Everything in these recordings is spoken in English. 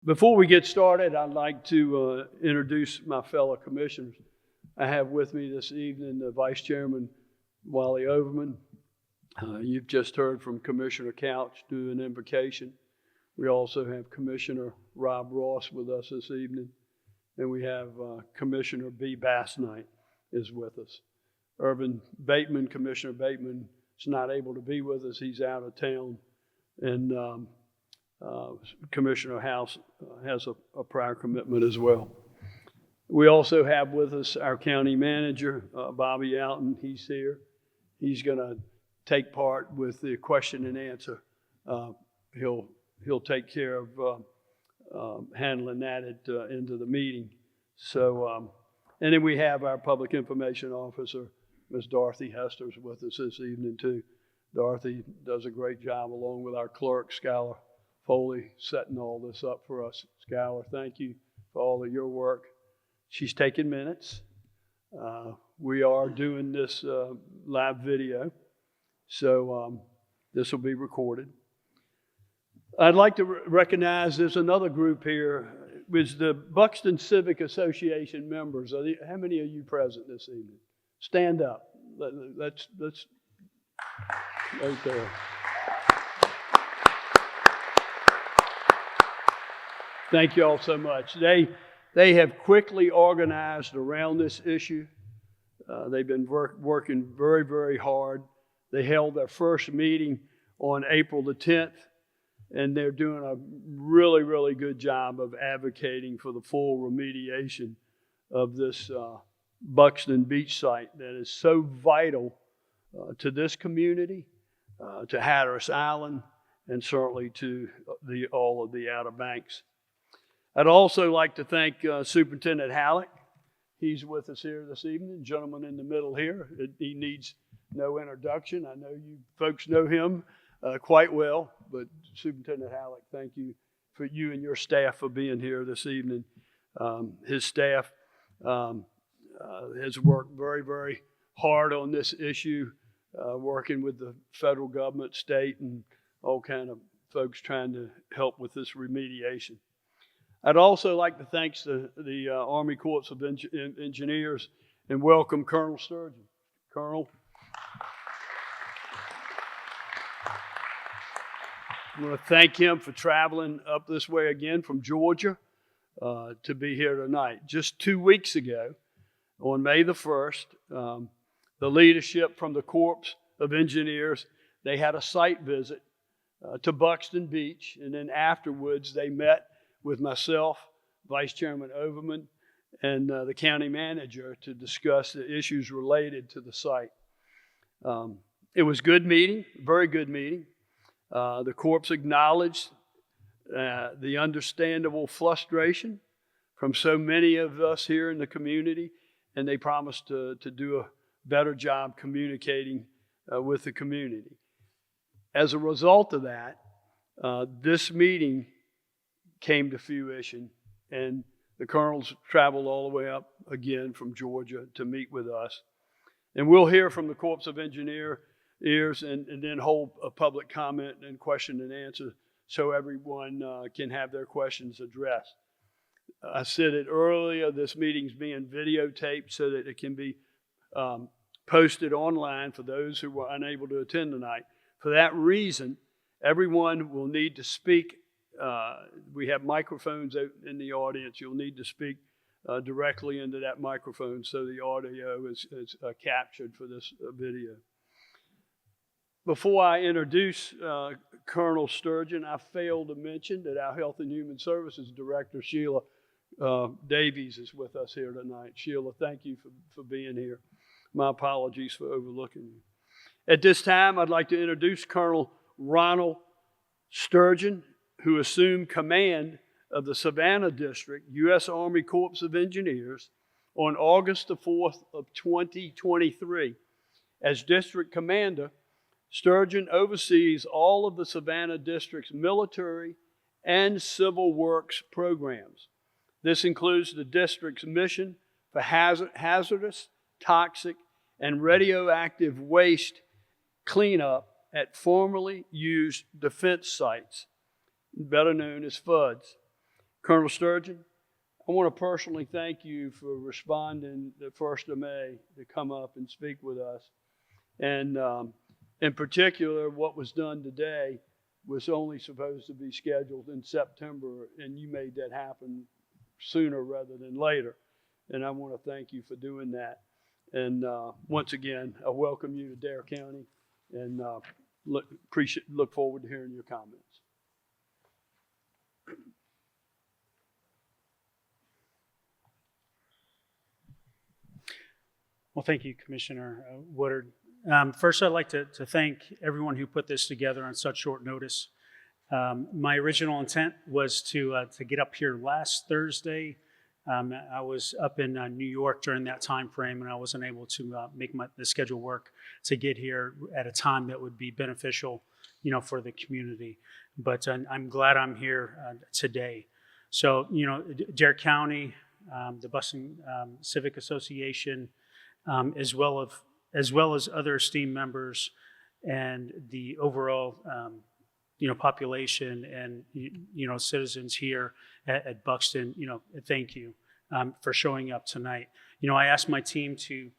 Before we get started, I'd like to introduce my fellow commissioners. I have with me this evening the Vice Chairman, Wally Overman. You've just heard from Commissioner Couch do an invocation. We also have Commissioner Rob Ross with us this evening. And we have Commissioner B. Bassnight is with us. Irvin Bateman, Commissioner Bateman, is not able to be with us. He's out of town. And Commissioner House has a prior commitment as well. We also have with us our county manager, Bobby Alton. He's here. He's going to take part with the question and answer. He'll take care of handling that at end of the meeting. So, and then we have our public information officer, Ms. Dorothy Hester's with us this evening too. Dorothy does a great job along with our clerk, Skylar Foley, setting all this up for us. Skylar, thank you for all of your work. She's taking minutes. We are doing this live video, so this will be recorded. I'd like to recognize there's another group here. It was the Buxton Civic Association members. How many of you present this evening? Stand up. Let's right there. Thank you all so much. They have quickly organized around this issue. They've been working very, very hard. They held their first meeting on April the 10th, and they're doing a really, really good job of advocating for the full remediation of this Buxton beach site that is so vital to this community, to Hatteras Island, and certainly to all of the Outer Banks. I'd also like to thank Superintendent Halleck. He's with us here this evening, the gentleman in the middle here. He needs no introduction. I know you folks know him quite well, but Superintendent Halleck, thank you for you and your staff for being here this evening. His staff has worked very, very hard on this issue, working with the federal government, state, and all kind of folks trying to help with this remediation. I'd also like to thank the Army Corps of Engineers and welcome Colonel Sturgeon. Colonel. I want to thank him for traveling up this way again from Georgia to be here tonight. Just 2 weeks ago, on May the 1st, the leadership from the Corps of Engineers, they had a site visit to Buxton Beach, and then afterwards they met with myself, Vice Chairman Overman, and the county manager to discuss the issues related to the site. It was a good meeting, very good meeting. The Corps acknowledged the understandable frustration from so many of us here in the community, and they promised to do a better job communicating with the community. As a result of that, this meeting came to fruition, and the colonels traveled all the way up again from Georgia to meet with us. And we'll hear from the Corps of Engineers and then hold a public comment and question and answer so everyone can have their questions addressed. I said it earlier, this meeting's being videotaped so that it can be posted online for those who were unable to attend tonight. For that reason, everyone will need to speak. We have microphones out in the audience. You'll need to speak directly into that microphone so the audio is captured for this video. Before I introduce Colonel Sturgeon, I failed to mention that our Health and Human Services Director, Sheila Davies, is with us here tonight. Sheila, thank you for being here. My apologies for overlooking you. At this time, I'd like to introduce Colonel Ronald Sturgeon, who assumed command of the Savannah District, U.S. Army Corps of Engineers on August the 4th of 2023. As District Commander, Sturgeon oversees all of the Savannah District's military and civil works programs. This includes the district's mission for hazardous, toxic, and radioactive waste cleanup at formerly used defense sites, better known as FUDS, Colonel Sturgeon, I want to personally thank you for responding the 1st of May to come up and speak with us. And in particular, what was done today was only supposed to be scheduled in September, and you made that happen sooner rather than later. And I want to thank you for doing that. And once again, I welcome you to Dare County, and look forward to hearing your comments. Well, thank you, Commissioner Woodard. First, I'd like to thank everyone who put this together on such short notice. My original intent was to get up here last Thursday. I was up in New York during that time frame, and I wasn't able to make the schedule work to get here at a time that would be beneficial, for the community. But I'm glad I'm here today. So, Dare County, the Buxton Civic Association, as well as other esteemed members, and the overall population and citizens here at Buxton, thank you for showing up tonight. I asked my team to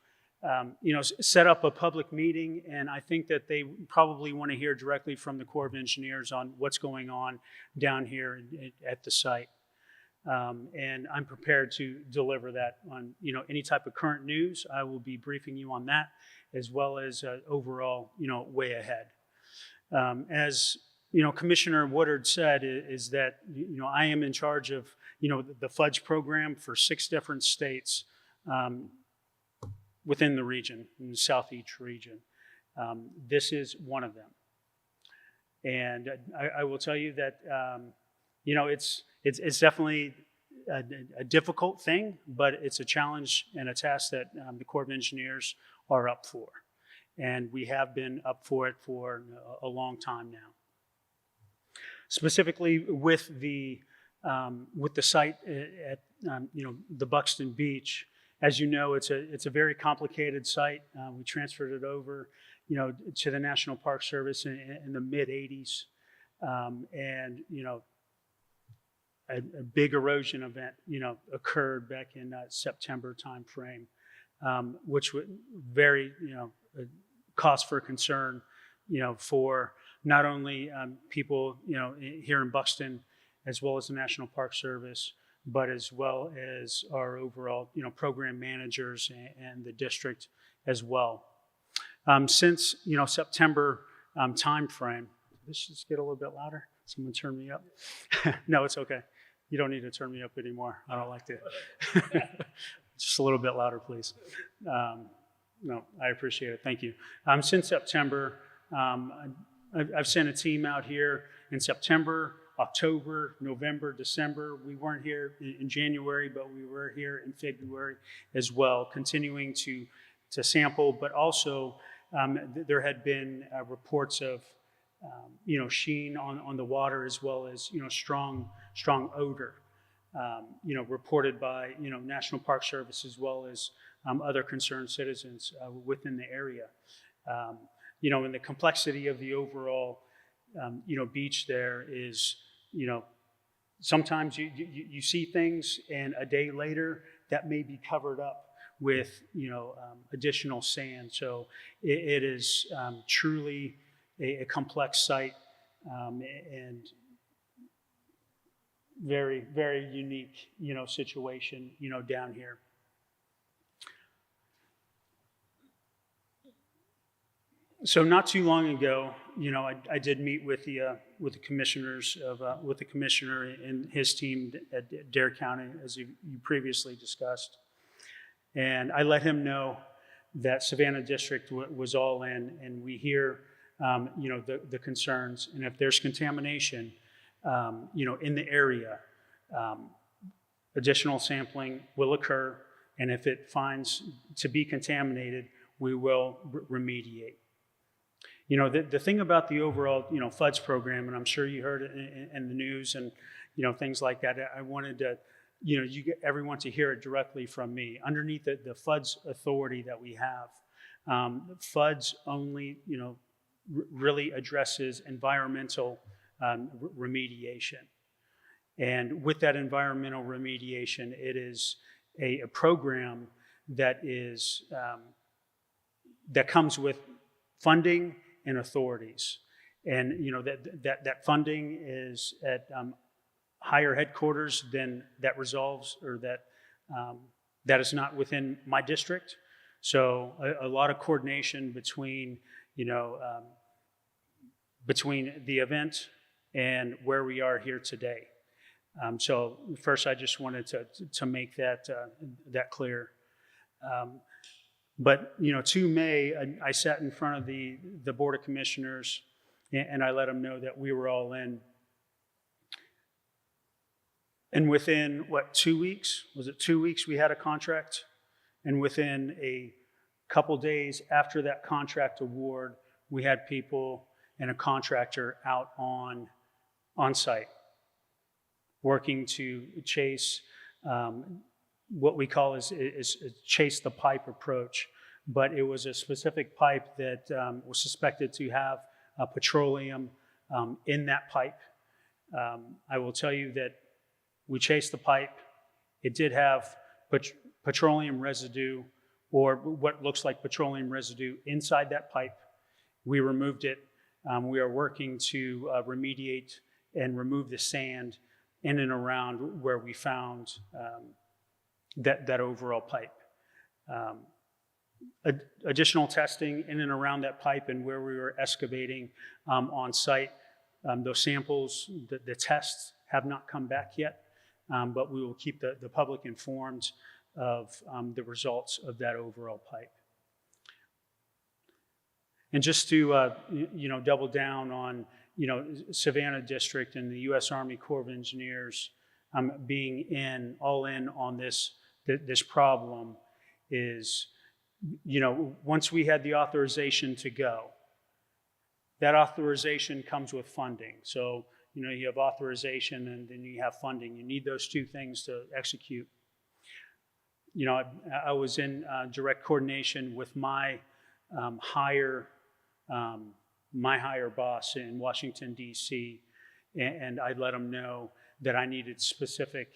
set up a public meeting, and I think that they probably want to hear directly from the Corps of Engineers on what's going on down here at the site. And I'm prepared to deliver that on, any type of current news. I will be briefing you on that, as well as overall, way ahead. As Commissioner Woodard said, is that I am in charge of the FUDS program for 6 different states within the region, in the Southeast region. This is one of them, and I will tell you that it's definitely a difficult thing, but it's a challenge and a task that the Corps of Engineers are up for. And we have been up for it for a long time now. Specifically with the site at the Buxton Beach, as you know, it's a very complicated site. We transferred it over to the National Park Service in the mid-'80s, and a big erosion event, occurred back in September timeframe, which would very, cause for concern, for not only people, here in Buxton, as well as the National Park Service, but as well as our overall, program managers and the district as well. Since, September timeframe, let's just get a little bit louder. Someone turn me up. No, it's okay. You don't need to turn me up anymore. I don't like to. Just a little bit louder, please. No, I appreciate it. Thank you. Since September, I've sent a team out here in September, October, November, December. We weren't here in January, but we were here in February as well, continuing to sample, but also there had been reports of sheen on the water, as well as strong odor, reported by National Park Service, as well as other concerned citizens within the area. And the complexity of the overall beach there is, sometimes you see things, and a day later that may be covered up with additional sand. So it is truly a complex site, and very, very unique, situation, down here. So not too long ago, I did meet with the commissioners with the commissioner and his team at Dare County, as you previously discussed, and I let him know that Savannah District was all in, and we hear the concerns, and if there's contamination, in the area, additional sampling will occur, and if it finds to be contaminated, we will remediate. The thing about the overall, FUDS program, and I'm sure you heard it in the news and, things like that, I wanted to, you get everyone to hear it directly from me. Underneath the FUDS authority that we have, FUDS only, really addresses environmental remediation. And with that environmental remediation, it is a program that is that comes with funding and authorities. And that funding is at higher headquarters than that resolves, or that is not within my district. So a lot of coordination between between the event and where we are here today. So first, I just wanted to make that clear. But to May, I sat in front of the Board of Commissioners, and I let them know that we were all in. And within 2 weeks, was it 2 weeks, we had a contract? And within a couple days after that contract award, we had people and a contractor out on site, working to chase what we call is chase the pipe approach. But it was a specific pipe that was suspected to have petroleum in that pipe. I will tell you that we chased the pipe. It did have petroleum residue, or what looks like petroleum residue, inside that pipe. We removed it. We are working to remediate and remove the sand in and around where we found that overall pipe. Additional testing in and around that pipe and where we were excavating on site. Those samples, the tests have not come back yet, but we will keep the public informed of the results of that overall pipe. And just to double down on Savannah District and the U.S. Army Corps of Engineers being all in on this problem is, once we had the authorization to go, that authorization comes with funding. So you have authorization and then you have funding. You need those two things to execute. I was in direct coordination with my higher boss in Washington, D.C., and I let him know that I needed specific,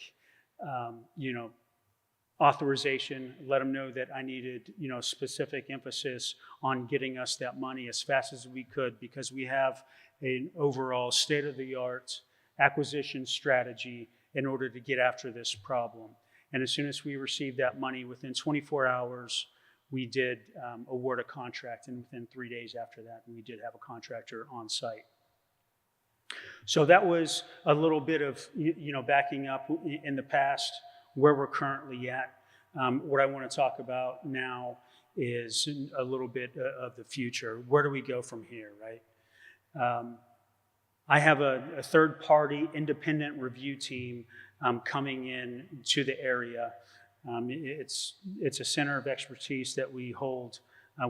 authorization, let him know that I needed, specific emphasis on getting us that money as fast as we could, because we have an overall state-of-the-art acquisition strategy in order to get after this problem. And as soon as we received that money, within 24 hours, we did award a contract, and within 3 days after that, we did have a contractor on site. So that was a little bit of, backing up in the past, where we're currently at. What I want to talk about now is a little bit of the future. Where do we go from here, right? I have a third-party independent review team coming in to the area. It's a center of expertise that we hold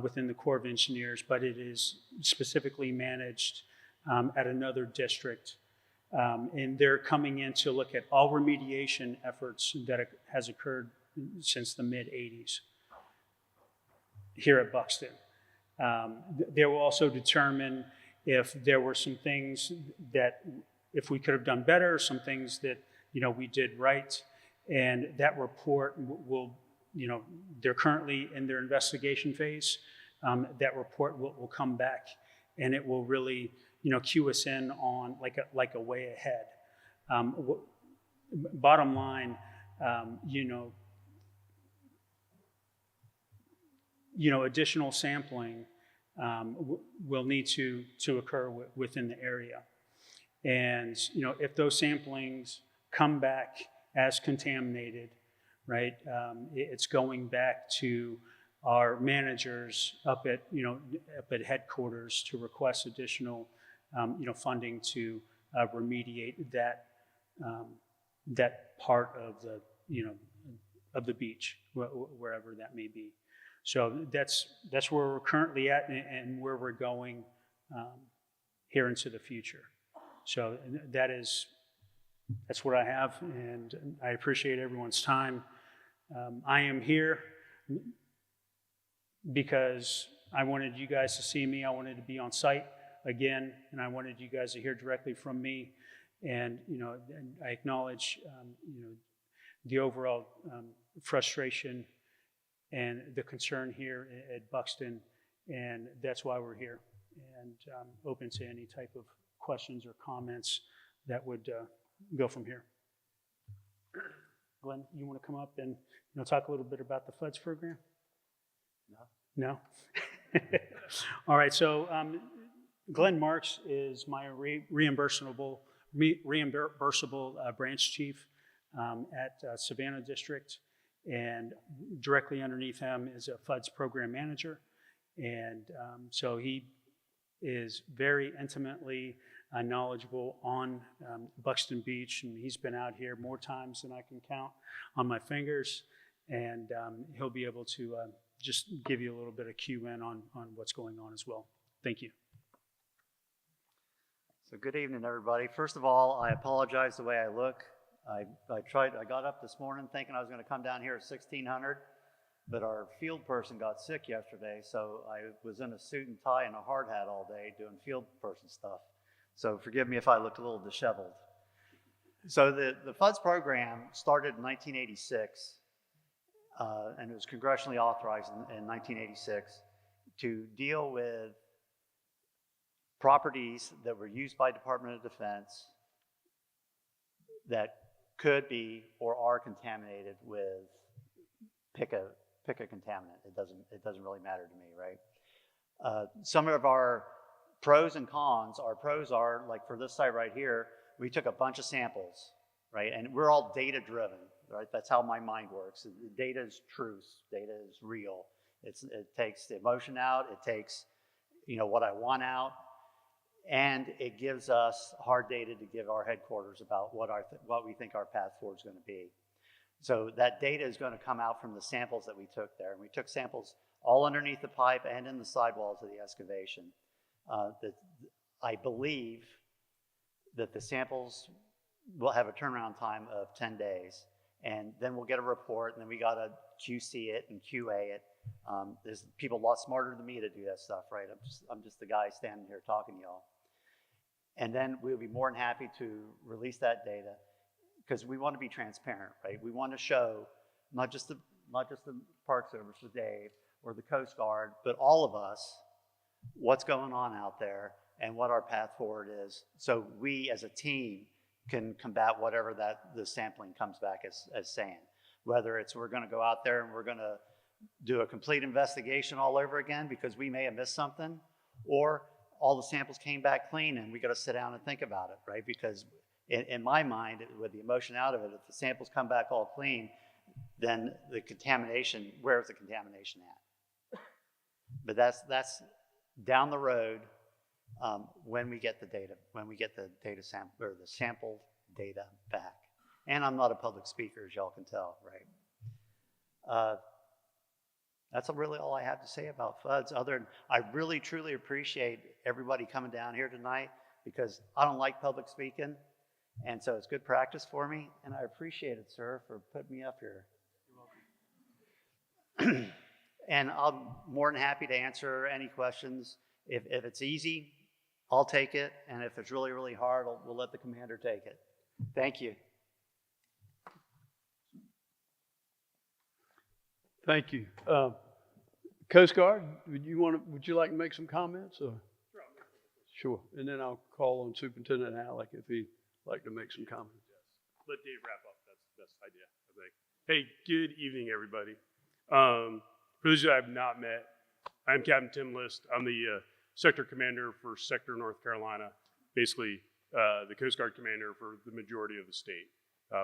within the Corps of Engineers, but it is specifically managed at another district. And they're coming in to look at all remediation efforts that has occurred since the mid-'80s here at Buxton. They will also determine if there were some things that, if we could have done better, some things that we did right. And that report will, they're currently in their investigation phase. That report will come back, and it will really, cue us in on like a way ahead. Bottom line, additional sampling will need to occur within the area. And, if those samplings come back as contaminated, right, it's going back to our managers up at headquarters to request additional, funding to remediate that part of the beach, wherever that may be. So that's where we're currently at and where we're going here into the future. So that's what I have, and I appreciate everyone's time. I am here because I wanted you guys to see me. I wanted to be on site again, and I wanted you guys to hear directly from me. And, and I acknowledge, the overall frustration and the concern here at Buxton, and that's why we're here. And open to any type of questions or comments that would go from here. Glenn, you want to come up and talk a little bit about the FUDS program? No? All right, so Glenn Marks is my reimbursable branch chief at Savannah District, and directly underneath him is a FUDS program manager. And so he is very intimately knowledgeable on Buxton Beach, and he's been out here more times than I can count on my fingers, and he'll be able to just give you a little bit of cue in on what's going on as well. Thank you. So good evening, everybody. First of all, I apologize the way I look. I got up this morning thinking I was going to come down here at 1600, but our field person got sick yesterday, so I was in a suit and tie and a hard hat all day doing field person stuff. So forgive me if I looked a little disheveled. So the FUDS program started in 1986, and it was congressionally authorized in 1986 to deal with properties that were used by Department of Defense that could be or are contaminated with pick a contaminant. It doesn't really matter to me, right? Some of our pros and cons. Our pros are, like for this site right here, we took a bunch of samples, right? And we're all data driven, right? That's how my mind works. Data is truth. Data is real. It takes the emotion out. It takes, what I want out. And it gives us hard data to give our headquarters about what we think our path forward is going to be. So that data is going to come out from the samples that we took there. And we took samples all underneath the pipe and in the sidewalls of the excavation. I believe that the samples will have a turnaround time of 10 days. And then we'll get a report, and then we got to QC it and QA it. There's people a lot smarter than me to do that stuff, right? I'm just the guy standing here talking to y'all. And then we'll be more than happy to release that data because we want to be transparent, right? We want to show not just the Park Service with Dave or the Coast Guard, but all of us what's going on out there and what our path forward is, so we as a team can combat whatever the sampling comes back as saying. Whether it's we're going to go out there and we're going to do a complete investigation all over again because we may have missed something, or all the samples came back clean and we got to sit down and think about it, right? Because in my mind, with the emotion out of it, if the samples come back all clean, then the contamination, where's the contamination at? But that's down the road when we get the data, sample or the sampled data back. And I'm not a public speaker, as y'all can tell, right? That's really all I have to say about FUDS. Other than I really truly appreciate everybody coming down here tonight because I don't like public speaking, and so it's good practice for me. And I appreciate it, sir, for putting me up here. You're welcome. And I'm more than happy to answer any questions. If it's easy, I'll take it, and if it's really, really hard, we'll let the commander take it. Thank you. Thank you. Coast Guard, would you like to make some comments? Or? Sure. And then I'll call on Superintendent Halleck if he'd like to make some comments. Yes. Let Dave wrap up. That's the best idea, I think. Hey, good evening, everybody. For those of you I have not met, I'm Captain Tim List. I'm the Sector Commander for Sector North Carolina, basically the Coast Guard Commander for the majority of the state,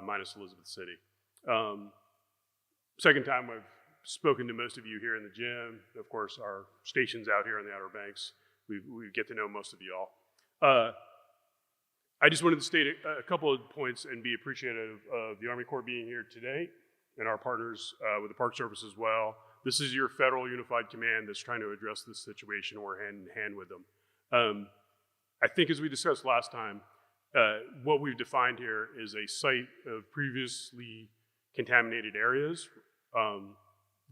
minus Elizabeth City. Second time I've spoken to most of you here in the gym. Of course, our stations out here on the Outer Banks, we get to know most of y'all. I just wanted to state a couple of points and be appreciative of the Army Corps being here today and our partners with the Park Service as well. This is your federal unified command that's trying to address this situation. We're hand in hand with them. I think as we discussed last time, what we've defined here is a site of previously contaminated areas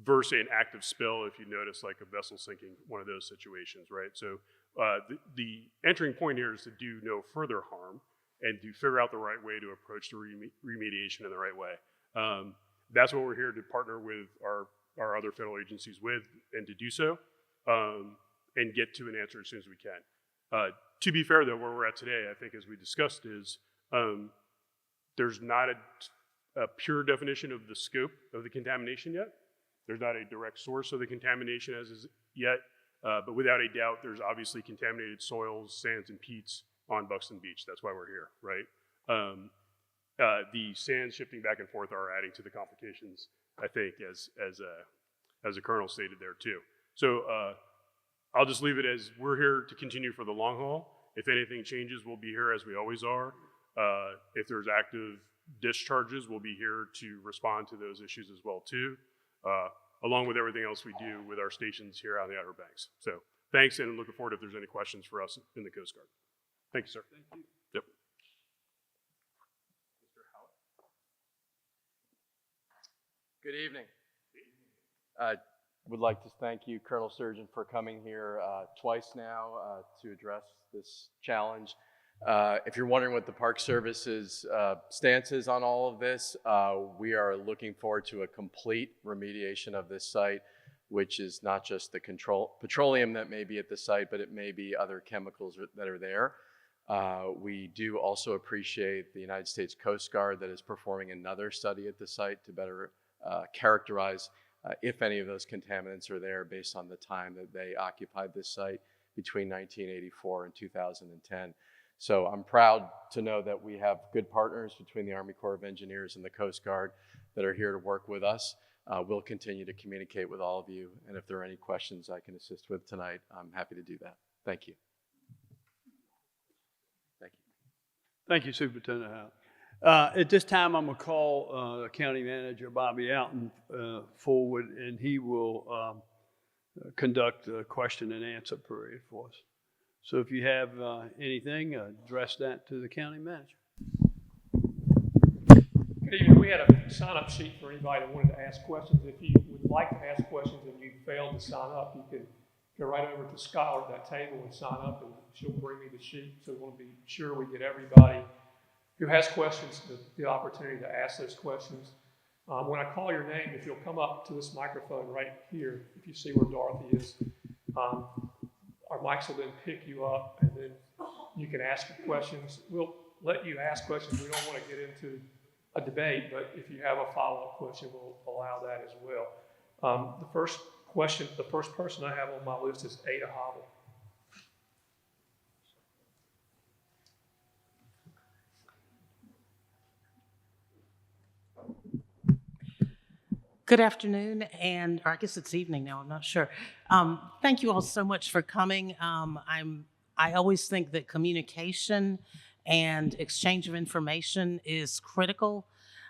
versus an active spill, if you notice, like a vessel sinking, one of those situations, right? So the entering point here is to do no further harm. and to figure out the right way to approach the remediation in the right way. That's what we're here to partner with our other federal agencies with, and to do so, and get to an answer as soon as we can. To be fair, though, where we're at today, I think, as we discussed, is there's not a pure definition of the scope of the contamination yet. There's not a direct source of the contamination as is yet, but without a doubt, there's obviously contaminated soils, sands, and peats on Buxton Beach. That's why we're here, right? The sands shifting back and forth are adding to the complications, I think, as the Colonel stated there too. So I'll just leave it as we're here to continue for the long haul. If anything changes, we'll be here as we always are. If there's active discharges, we'll be here to respond to those issues as well too, along with everything else we do with our stations here on the Outer Banks. So thanks, and looking forward if there's any questions for us in the Coast Guard. Thank you, sir. Thank you. Yep. Good evening. I would like to thank you, Colonel Sturgeon, for coming here twice now to address this challenge. If you're wondering what the Park Service's stance is on all of this, we are looking forward to a complete remediation of this site, which is not just the petroleum that may be at the site, but it may be other chemicals that are there. We do also appreciate the United States Coast Guard that is performing another study at the site to better characterize if any of those contaminants are there based on the time that they occupied this site between 1984 and 2010. So I'm proud to know that we have good partners between the Army Corps of Engineers and the Coast Guard that are here to work with us. We'll continue to communicate with all of you, and if there are any questions I can assist with tonight, I'm happy to do that. Thank you. Thank you. Thank you, Superintendent Howell. At this time, I'm going to call County Manager Bobby Alton forward, and he will conduct a question and answer period for us. So if you have anything, address that to the County Manager. Good evening. We had a sign-up sheet for anybody that wanted to ask questions. If you would like to ask questions and you failed to sign up, you can go right over to Skylar at that table and sign up, and she'll bring me the sheet. So we want to be sure we get everybody who has questions the opportunity to ask those questions. When I call your name, if you'll come up to this microphone right here, if you see where Dorothy is, our mics will then pick you up, and then you can ask your questions. We'll let you ask questions. We don't want to get into a debate, but if you have a follow-up question, we'll allow that as well. The first person I have on my list is Ada Hobble. Good afternoon, or I guess it's evening now, I'm not sure. Thank you all so much for coming. I always think that communication and exchange of information is critical.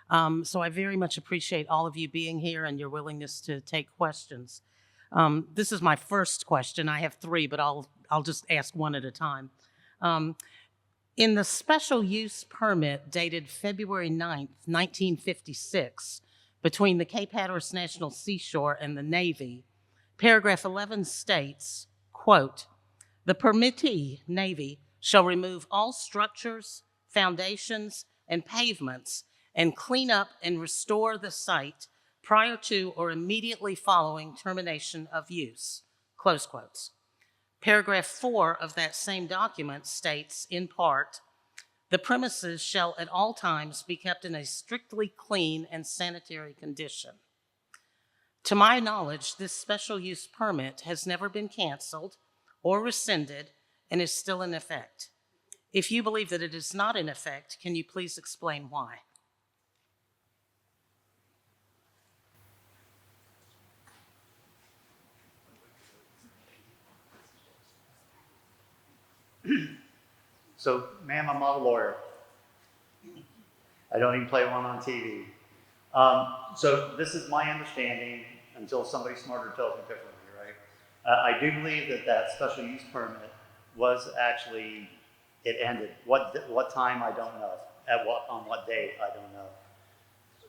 So I very much appreciate all of you being here and your willingness to take questions. This is my first question. I have three, but I'll just ask one at a time. In the special use permit dated February 9th, 1956, between the Cape Hatteras National Seashore and the Navy, paragraph 11 states, quote, "The permittee, Navy, shall remove all structures, foundations, and pavements and clean up and restore the site prior to or immediately following termination of use," close quotes. Paragraph 4 of that same document states, in part, "The premises shall at all times be kept in a strictly clean and sanitary condition." To my knowledge, this special use permit has never been canceled or rescinded and is still in effect. If you believe that it is not in effect, can you please explain why? So, ma'am, I'm not a lawyer. I don't even play one on TV. So this is my understanding until somebody smarter tells me differently, right? I do believe that special use permit was actually, it ended. What time, I don't know. On what date, I don't know.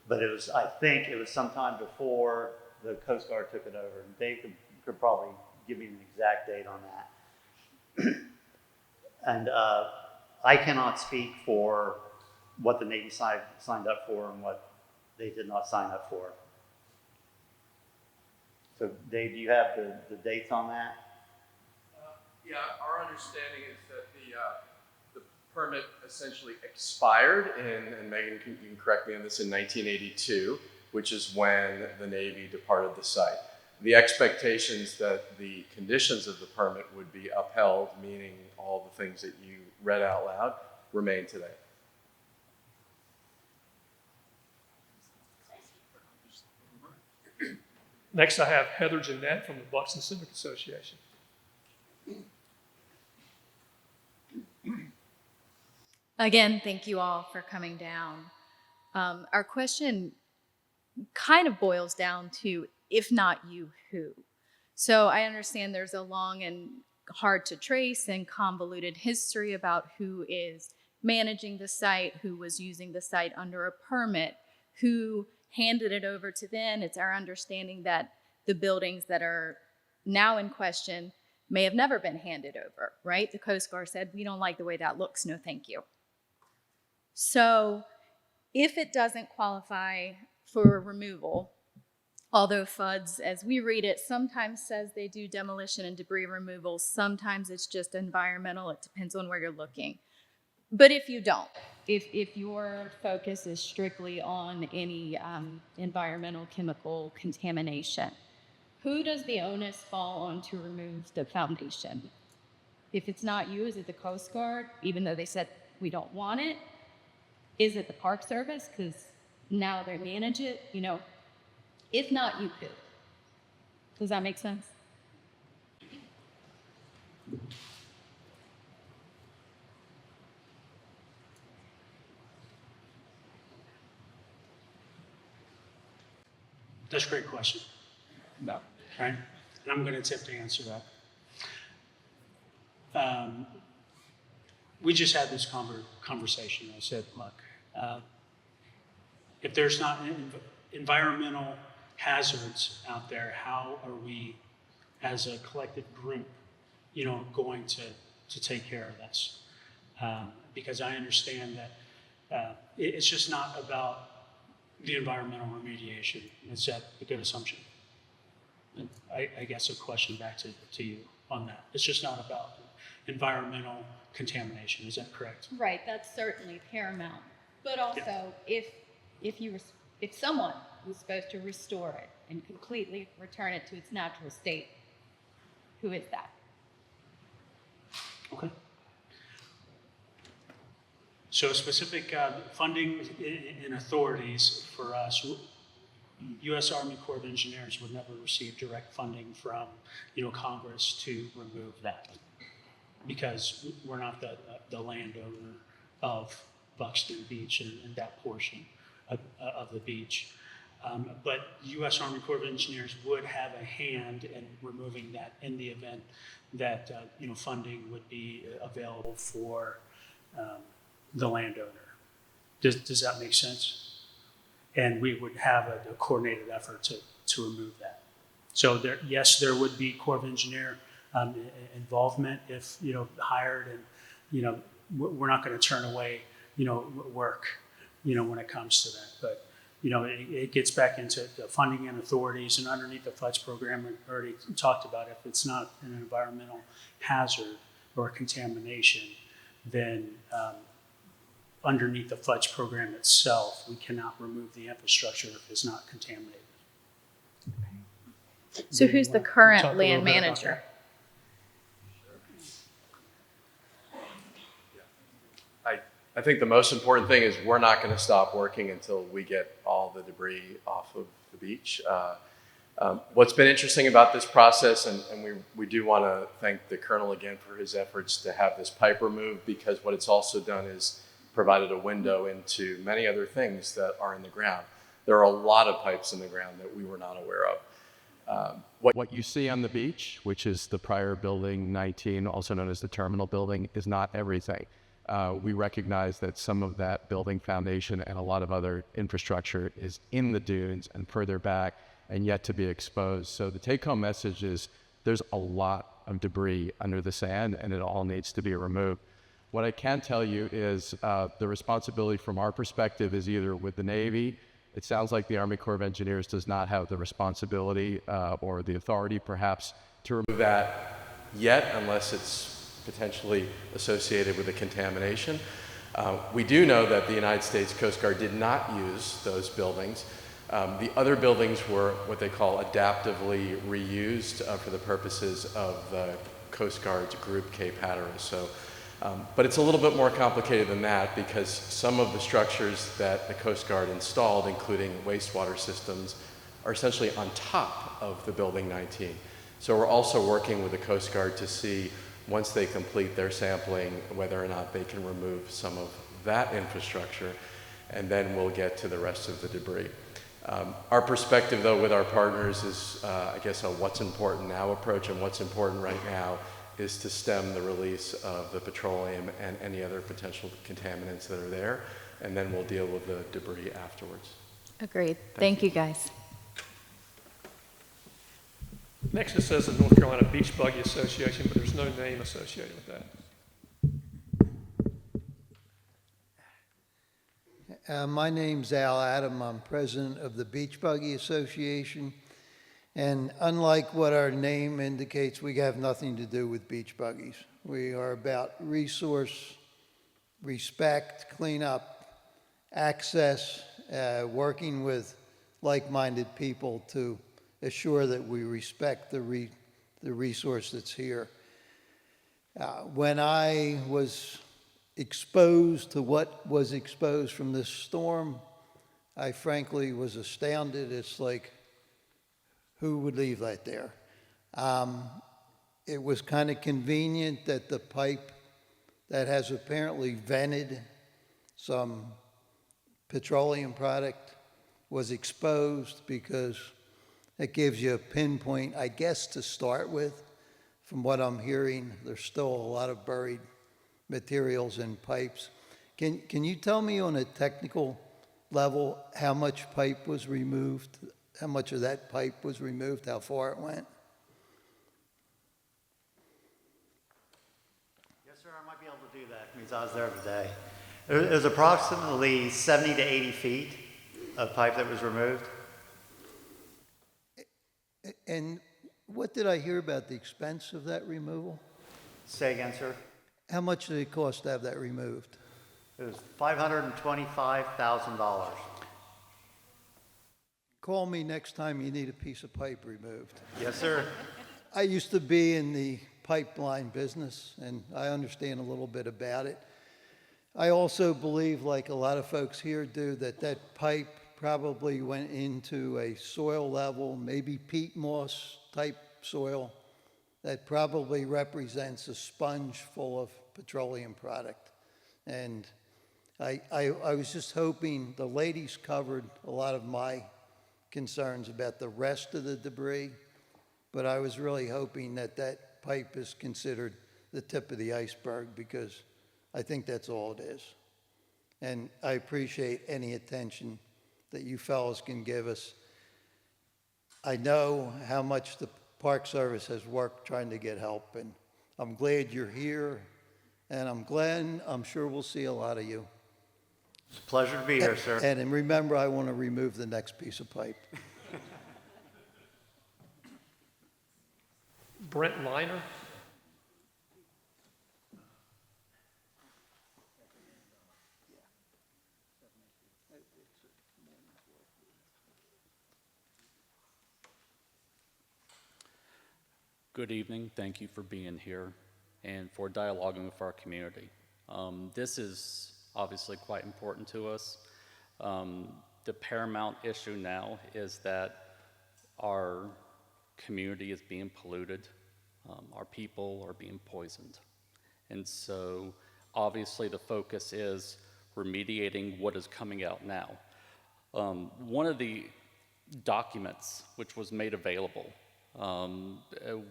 But it was, I think it was sometime before the Coast Guard took it over. Dave could probably give me an exact date on that. And I cannot speak for what the Navy signed up for and what they did not sign up for. So Dave, do you have the dates on that? Yeah, our understanding is that the permit essentially expired and Megan, you can correct me on this, in 1982, which is when the Navy departed the site. The expectations that the conditions of the permit would be upheld, meaning all the things that you read out loud, remain today. Next, I have Heather Jeanette from the Buxton Civic Association. Again, thank you all for coming down. Our question kind of boils down to, if not you, who? So I understand there's a long and hard to trace and convoluted history about who is managing the site, who was using the site under a permit, who handed it over to them. It's our understanding that the buildings that are now in question may have never been handed over, right? The Coast Guard said, we don't like the way that looks, no thank you. So if it doesn't qualify for removal, although FUDS, as we read it, sometimes says they do demolition and debris removal, sometimes it's just environmental, it depends on where you're looking. But if you don't, if your focus is strictly on any environmental chemical contamination, who does the onus fall on to remove the foundation? If it's not you, is it the Coast Guard, even though they said we don't want it? Is it the Park Service, because now they manage it? You know, if not you, who? Does that make sense? That's a great question. No. Right? And I'm going to attempt to answer that. We just had this conversation. I said, look, if there's not environmental hazards out there, how are we as a collective group, you know, going to take care of this? Because I understand that it's just not about the environmental remediation. Is that a good assumption? And I guess a question back to you on that. It's just not about environmental contamination. Is that correct? Right, that's certainly paramount. But also, if someone was supposed to restore it and completely return it to its natural state, who is that? Okay. So specific funding and authorities for us, U.S. Army Corps of Engineers would never receive direct funding from, you know, Congress to remove that, because we're not the landowner of Buxton Beach and that portion of the beach. But U.S. Army Corps of Engineers would have a hand in removing that in the event that you know, funding would be available for the landowner. Does that make sense? And we would have a coordinated effort to remove that. So yes, there would be Corps of Engineer involvement if, you know, hired, and, you know, we're not going to turn away, you know, work, you know, when it comes to that. But, you know, it gets back into the funding and authorities, and underneath the FUDS program, we already talked about, if it's not an environmental hazard or contamination, then underneath the FUDS program itself, we cannot remove the infrastructure if it's not contaminated. So who's the current land manager? I think the most important thing is we're not going to stop working until we get all the debris off of the beach. What's been interesting about this process, and we do want to thank the Colonel again for his efforts to have this pipe removed, because what it's also done is provided a window into many other things that are in the ground. There are a lot of pipes in the ground that we were not aware of. What you see on the beach, which is the prior building 19, also known as the terminal building, is not everything. We recognize that some of that building foundation and a lot of other infrastructure is in the dunes and further back and yet to be exposed. So the take-home message is there's a lot of debris under the sand, and it all needs to be removed. What I can tell you is the responsibility from our perspective is either with the Navy. It sounds like the Army Corps of Engineers does not have the responsibility or the authority perhaps to remove that yet, unless it's potentially associated with a contamination. We do know that the United States Coast Guard did not use those buildings. The other buildings were what they call adaptively reused for the purposes of the Coast Guard's Group Cape Hatteras. So, but it's a little bit more complicated than that, because some of the structures that the Coast Guard installed, including wastewater systems, are essentially on top of the Building 19. So we're also working with the Coast Guard to see, once they complete their sampling, whether or not they can remove some of that infrastructure, and then we'll get to the rest of the debris. Our perspective, though, with our partners is, I guess, a what's important now approach, and what's important right now is to stem the release of the petroleum and any other potential contaminants that are there, and then we'll deal with the debris afterwards. Agreed. Thank you, guys. Next, it says the North Carolina Beach Buggy Association, but there's no name associated with that. My name's Al Adam. I'm president of the Beach Buggy Association. And unlike what our name indicates, we have nothing to do with beach buggies. We are about resource, respect, cleanup, access, working with like-minded people to assure that we respect the resource that's here. When I was exposed to what was exposed from this storm, I frankly was astounded. It's like, who would leave that there? It was kind of convenient that the pipe that has apparently vented some petroleum product was exposed, because it gives you a pinpoint, I guess, to start with. From what I'm hearing, there's still a lot of buried materials in pipes. Can you tell me on a technical level how much pipe was removed? How much of that pipe was removed? How far it went? Yes, sir, I might be able to do that because I was there today. It was approximately 70 to 80 feet of pipe that was removed. And what did I hear about the expense of that removal? Say again, sir. How much did it cost to have that removed? It was $525,000. Call me next time you need a piece of pipe removed. Yes, sir. I used to be in the pipeline business, and I understand a little bit about it. I also believe, like a lot of folks here do, that that pipe probably went into a soil level, maybe peat moss type soil, that probably represents a sponge full of petroleum product. And I was just hoping, the ladies covered a lot of my concerns about the rest of the debris, but I was really hoping that that pipe is considered the tip of the iceberg, because I think that's all it is. And I appreciate any attention that you fellows can give us. I know how much the Park Service has worked trying to get help, and I'm glad you're here, and I'm sure we'll see a lot of you. It's a pleasure to be here, sir. And remember, I want to remove the next piece of pipe. Brent Liner. Good evening. Thank you for being here and for dialoguing with our community. This is obviously quite important to us. The paramount issue now is that our community is being polluted. Our people are being poisoned. And so obviously the focus is remediating what is coming out now. One of the documents which was made available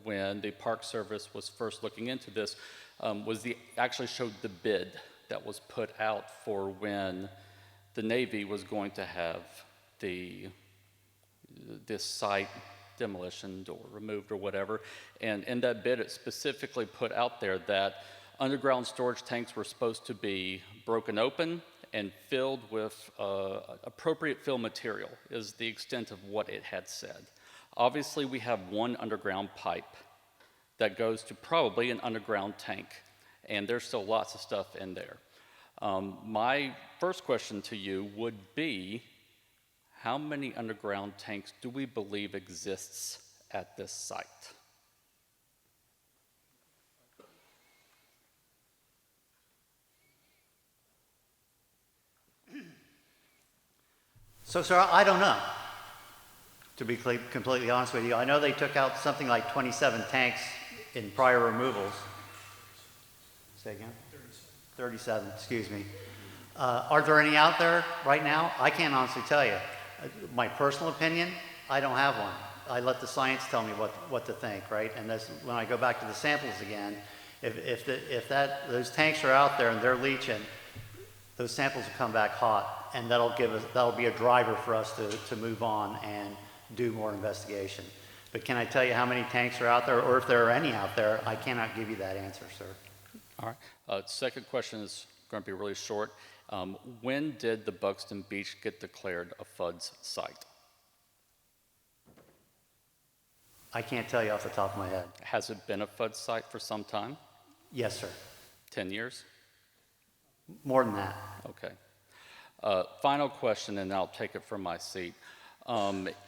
when the Park Service was first looking into this actually showed the bid that was put out for when the Navy was going to have this site demolished or removed or whatever. And in that bid, it specifically put out there that underground storage tanks were supposed to be broken open and filled with appropriate fill material, is the extent of what it had said. Obviously, we have one underground pipe that goes to probably an underground tank, and there's still lots of stuff in there. My first question to you would be, how many underground tanks do we believe exists at this site? So, sir, I don't know, to be completely honest with you. I know they took out something like 27 tanks in prior removals. Say again? 37, excuse me. Are there any out there right now? I can't honestly tell you. My personal opinion, I don't have one. I let the science tell me what to think, right? And that's, when I go back to the samples again, if those tanks are out there and they're leaching, those samples will come back hot, and that'll be a driver for us to move on and do more investigation. But can I tell you how many tanks are out there, or if there are any out there? I cannot give you that answer, sir. All right. Second question is going to be really short. When did the Buxton Beach get declared a FUDS site? I can't tell you off the top of my head. Has it been a FUDS site for some time? Yes, sir. 10 years? More than that. Okay. Final question, and I'll take it from my seat.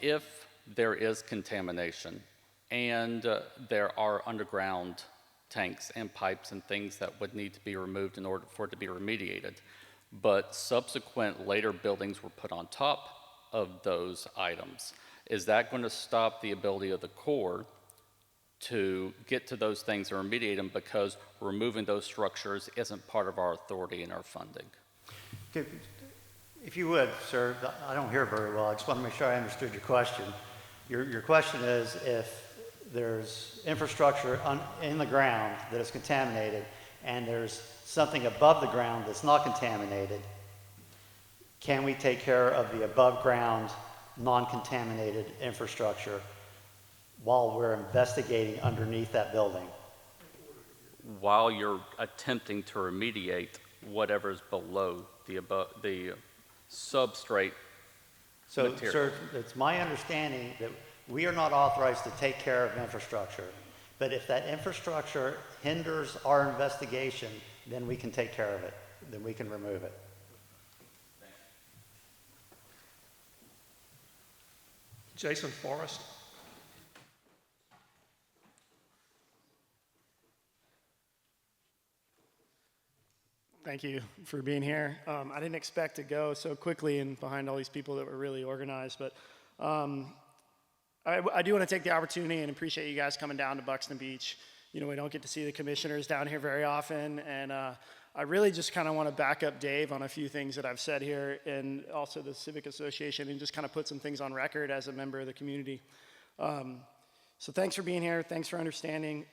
If there is contamination and there are underground tanks and pipes and things that would need to be removed in order for it to be remediated, but subsequent later buildings were put on top of those items, is that going to stop the ability of the Corps to get to those things and remediate them because removing those structures isn't part of our authority and our funding? If you would, sir, I don't hear very well. I just want to make sure I understood your question. Your question is, if there's infrastructure in the ground that is contaminated and there's something above the ground that's not contaminated, can we take care of the above ground non-contaminated infrastructure while we're investigating underneath that building? While you're attempting to remediate whatever's below the substrate material. Sir, it's my understanding that we are not authorized to take care of infrastructure, but if that infrastructure hinders our investigation, then we can take care of it, then we can remove it. Jason Forrest. Thank you for being here. I didn't expect to go so quickly and behind all these people that were really organized, but I do want to take the opportunity and appreciate you guys coming down to Buxton Beach. You know, we don't get to see the commissioners down here very often, and I really just kind of want to back up Dave on a few things that I've said here, and also the Civic Association, and just kind of put some things on record as a member of the community. So thanks for being here. Thanks for understanding.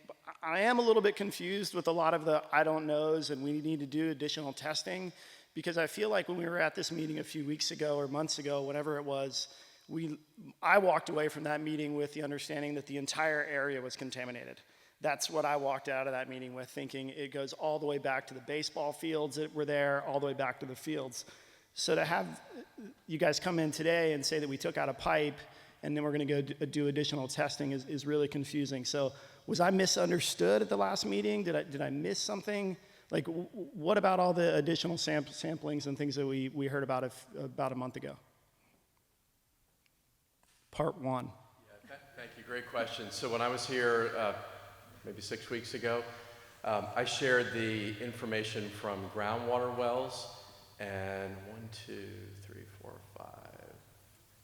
I am a little bit confused with a lot of the I don't knows and we need to do additional testing, because I feel like when we were at this meeting a few weeks ago or months ago, whatever it was, I walked away from that meeting with the understanding that the entire area was contaminated. That's what I walked out of that meeting with, thinking it goes all the way back to the baseball fields that were there, all the way back to the fields. So to have you guys come in today and say that we took out a pipe and then we're going to go do additional testing is really confusing. So was I misunderstood at the last meeting? Did I miss something? Like, what about all the additional samplings and things that we heard about a month ago? Part one. Yeah, thank you. Great question. So when I was here maybe 6 weeks ago, I shared the information from groundwater wells, and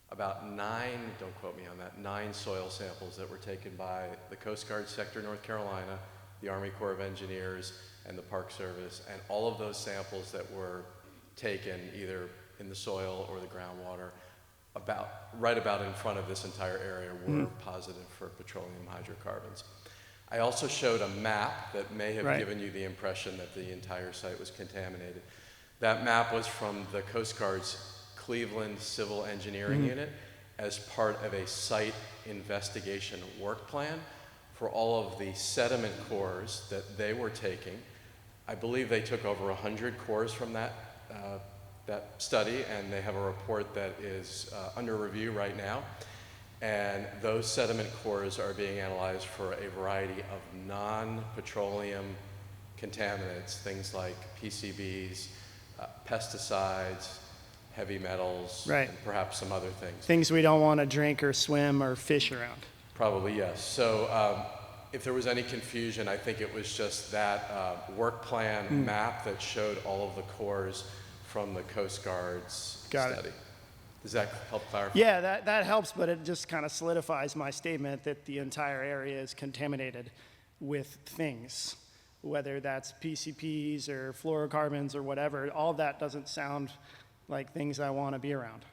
about 9, don't quote me on that, 9 soil samples that were taken by the Coast Guard Sector North Carolina, the Army Corps of Engineers, and the Park Service, and all of those samples that were taken either in the soil or the groundwater right about in front of this entire area were positive for petroleum hydrocarbons. I also showed a map that may have given you the impression that the entire site was contaminated. That map was from the Coast Guard's Cleveland Civil Engineering Unit as part of a site investigation work plan for all of the sediment cores that they were taking I believe they took over 100 cores from that study, and they have a report that is under review right now. And those sediment cores are being analyzed for a variety of non-petroleum contaminants, things like PCBs, pesticides, heavy metals, Right. and perhaps some other things. Things we don't want to drink or swim or fish around. Probably, yes. So if there was any confusion, I think it was just that work plan map that showed all of the cores from the Coast Guard's study. Does that help clarify? Yeah, that helps, but it just kind of solidifies my statement that the entire area is contaminated with things, whether that's PCPs or fluorocarbons or whatever. All of that doesn't sound like things I want to be around.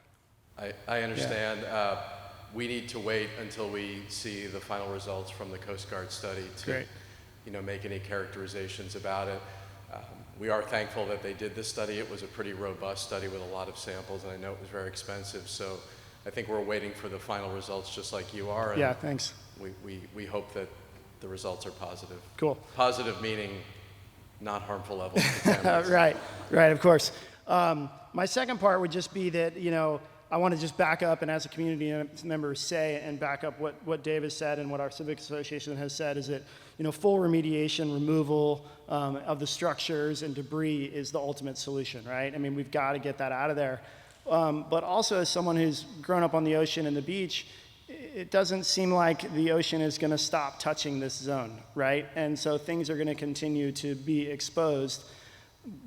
I understand. Yeah. We need to wait until we see the final results from the Coast Guard study to make any characterizations about it. We are thankful that they did this study. It was a pretty robust study with a lot of samples, and I know it was very expensive. So I think we're waiting for the final results just like you are. And yeah, thanks. We hope that the results are positive. Cool. Positive meaning not harmful levels of contaminants. Right, of course. My second part would just be that, I want to just back up and as a community member say and back up what Dave has said and what our Civic Association has said is that, full remediation, removal of the structures and debris is the ultimate solution, right? I mean, we've got to get that out of there. But also as someone who's grown up on the ocean and the beach, it doesn't seem like the ocean is going to stop touching this zone, right? And so things are going to continue to be exposed,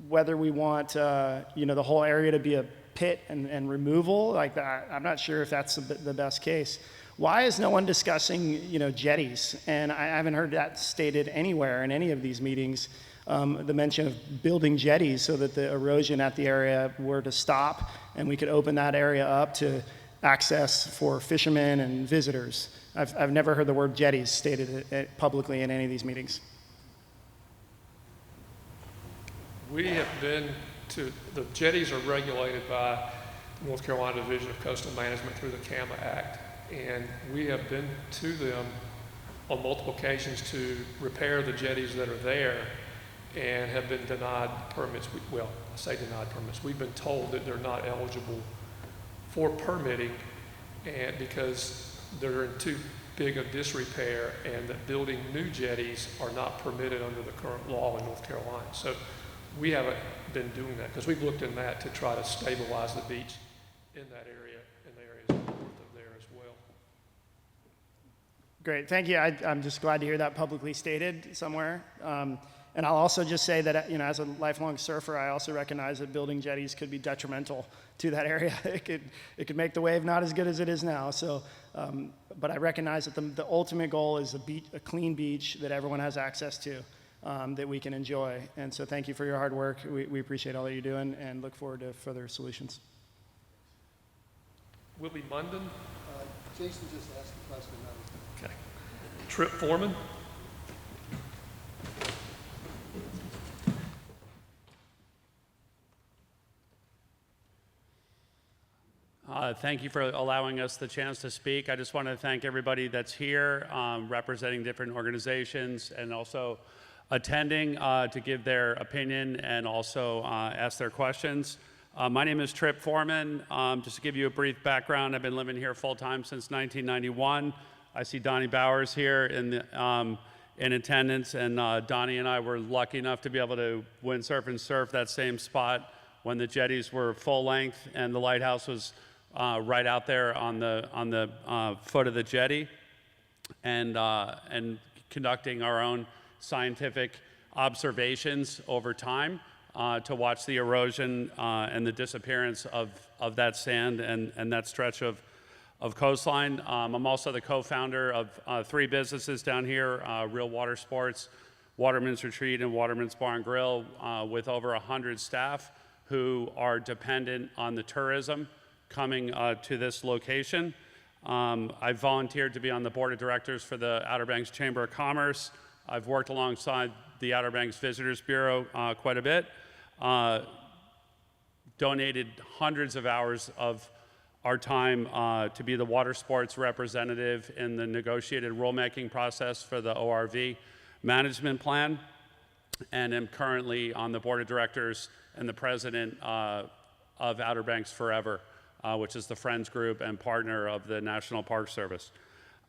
whether we want, the whole area to be a pit and removal like that. I'm not sure if that's the best case. Why is no one discussing, jetties? And I haven't heard that stated anywhere in any of these meetings, the mention of building jetties so that the erosion at the area were to stop and we could open that area up to access for fishermen and visitors. I've never heard the word jetties stated publicly in any of these meetings. We have been to, the jetties are regulated by the North Carolina Division of Coastal Management through the CAMA Act, and we have been to them on multiple occasions to repair the jetties that are there and have been denied permits. I say denied permits. We've been told that they're not eligible for permitting and because they're in too big a disrepair and that building new jetties are not permitted under the current law in North Carolina. So we haven't been doing that because we've looked in that to try to stabilize the beach in that area and the areas north of there as well. Great, thank you. I'm just glad to hear that publicly stated somewhere. And I'll also just say that, as a lifelong surfer, I also recognize that building jetties could be detrimental to that area. It could make the wave not as good as it is now. So, but I recognize that the ultimate goal is a clean beach that everyone has access to, that we can enjoy. And so thank you for your hard work. We appreciate all that you're doing and look forward to further solutions. Willie Munden. Jason just asked the question. Okay. Trip Foreman. Thank you for allowing us the chance to speak. I just want to thank everybody that's here representing different organizations and also attending to give their opinion and also ask their questions. My name is Trip Foreman. Just to give you a brief background, I've been living here full-time since 1991. I see Donnie Bowers here in attendance, and Donnie and I were lucky enough to be able to windsurf and surf that same spot when the jetties were full length and the lighthouse was right out there on the foot of the jetty, and conducting our own scientific observations over time to watch the erosion and the disappearance of that sand and that stretch of coastline. I'm also the co-founder of 3 businesses down here, Real Water Sports, Waterman's Retreat, and Waterman's Bar and Grill, with over 100 staff who are dependent on the tourism coming to this location. I volunteered to be on the board of directors for the Outer Banks Chamber of Commerce. I've worked alongside the Outer Banks Visitors Bureau quite a bit, donated hundreds of hours of our time to be the water sports representative in the negotiated rulemaking process for the ORV management plan. and am currently on the board of directors and the president of Outer Banks Forever, which is the Friends group and partner of the National Park Service.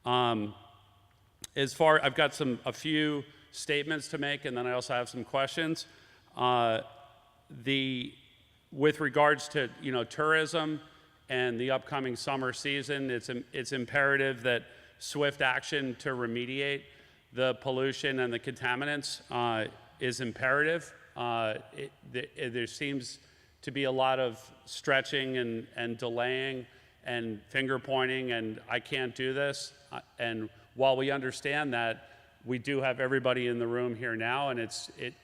I've got a few statements to make, and then I also have some questions. With regards to tourism and the upcoming summer season, it's imperative that swift action to remediate the pollution and the contaminants is imperative. There seems to be a lot of stretching and delaying and finger pointing, and I can't do this. And while we understand that, we do have everybody in the room here now, and